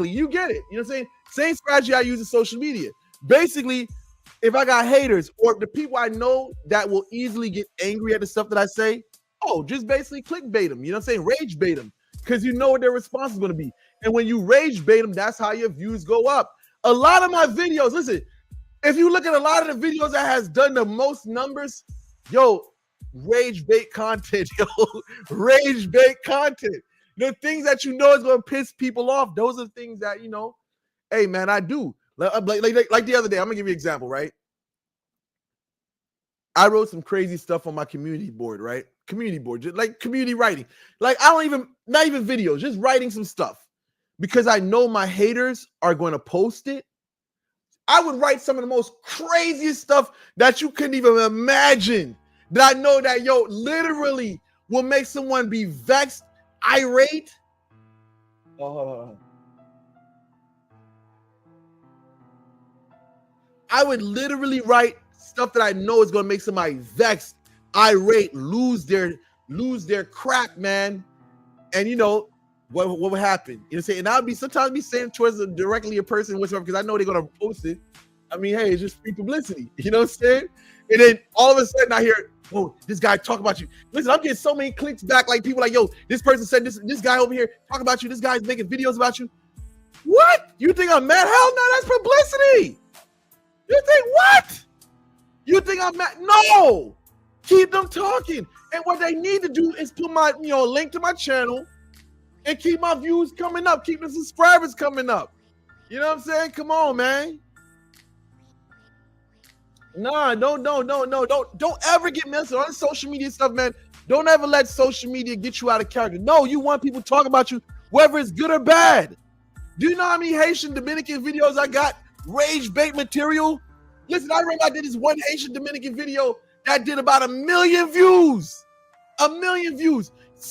You get it. You know what I'm saying? Same strategy I use in social media. Basically, if I got haters or the people I know that will easily get angry at the stuff that I say, just basically clickbait them. You know what I'm saying? Rage bait them. Because you know what their response is going to be. And when you rage bait them, that's how your views go up. A lot of my videos, listen, if you look at a lot of the videos that has done the most numbers, rage bait content, rage bait content. The things that you know is going to piss people off, those are things that, hey, man, I do. Like the other day, I'm going to give you an example, right? I wrote some crazy stuff on my community board, right? Community board, just like community writing. Like not even videos, just writing some stuff. Because I know my haters are going to post it. I would write some of the most craziest stuff that you couldn't even imagine. That I know that, literally will make someone be vexed, irate. I would literally write stuff that I know is going to make somebody vexed, irate, lose their crap, man. And what would happen? You know what I'm saying? And I would sometimes be saying towards directly a person, whatever, because I know they're gonna post it. I mean, hey, it's just free publicity. You know what I'm saying? And then all of a sudden I hear, this guy talk about you. Listen, I'm getting so many clicks back, like people like, this person said this guy over here talk about you. This guy's making videos about you. What? You think I'm mad? Hell no, that's publicity. You think what? You think I'm mad? No. Keep them talking. And what they need to do is put my link to my channel and keep my views coming up, keep the subscribers coming up. You know what I'm saying? Come on, man. Nah, don't ever get messed on social media stuff, man. Don't ever let social media get you out of character. No, you want people to talk about you, whether it's good or bad. Do you know how many Haitian Dominican videos I got? Rage bait material. Listen, I remember I did this one Haitian Dominican video that did about 1 million views. 1 million views.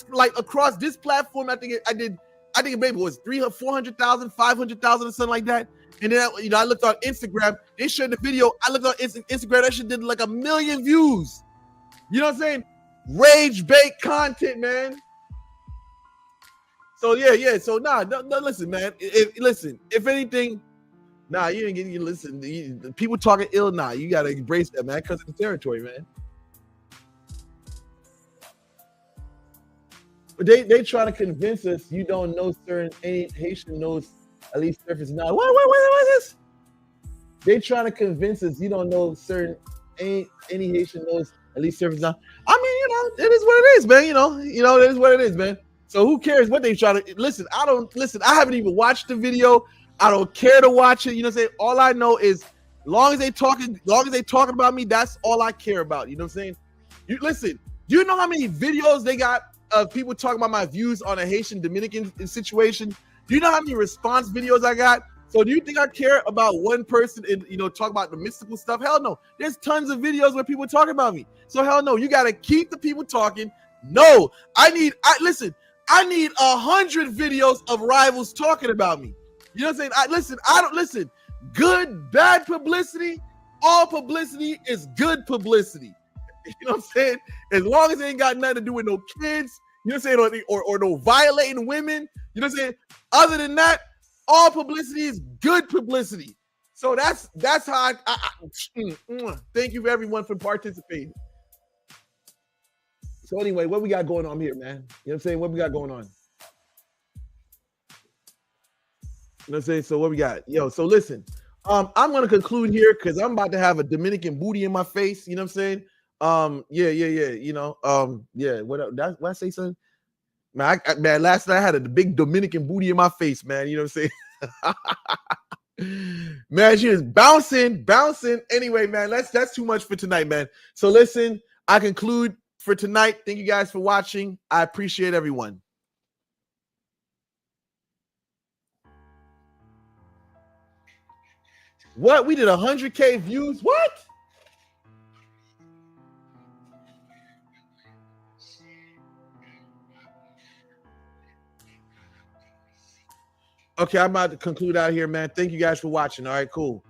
Like across this platform, I think it maybe was 300, 400,000, 500,000 or something like that. And then I looked on Instagram. They shared the video. I looked on Instagram. That shit did like 1 million views. You know what I'm saying? Rage bait content, man. So yeah. So no, listen, man. If anything, nah, you didn't get you listen. The people talking ill, nah, you gotta embrace that, man, because it's the territory, man. But they try to convince us you don't know certain any Haitian knows at least surface knowledge. What is this? They trying to convince us you don't know certain any Haitian knows at least surface knowledge. I mean, it is what it is, man. It is what it is, man. So who cares what they try to listen? I haven't even watched the video. I don't care to watch it. You know what I'm saying? All I know is long as they talking about me, that's all I care about. You know what I'm saying? You listen, do you know how many videos they got of people talking about my views on a Haitian Dominican situation? Do you know how many response videos I got? So do you think I care about one person and talk about the mystical stuff? Hell no. There's tons of videos where people talk about me. So hell no. You gotta keep the people talking. No, I need 100 videos of rivals talking about me. You know what I'm saying? I don't listen. Good, bad publicity. All publicity is good publicity. You know what I'm saying? As long as it ain't got nothing to do with no kids, you know what I'm saying, or no violating women. You know what I'm saying? Other than that, all publicity is good publicity. So that's how thank you everyone for participating. So anyway, what we got going on here, man? You know what I'm saying? What we got going on? You know what I'm saying? So what we got? Yo, so listen, I'm gonna conclude here because I'm about to have a Dominican booty in my face. You know what I'm saying? Yeah. Yeah. What I say, son? Man, last night I had a big Dominican booty in my face, man. You know what I'm saying? Man, she was bouncing. Anyway, man, that's too much for tonight, man. So listen, I conclude for tonight. Thank you guys for watching. I appreciate everyone. What? We did 100K views? What? Okay, I'm about to conclude out here, man. Thank you guys for watching. All right, cool.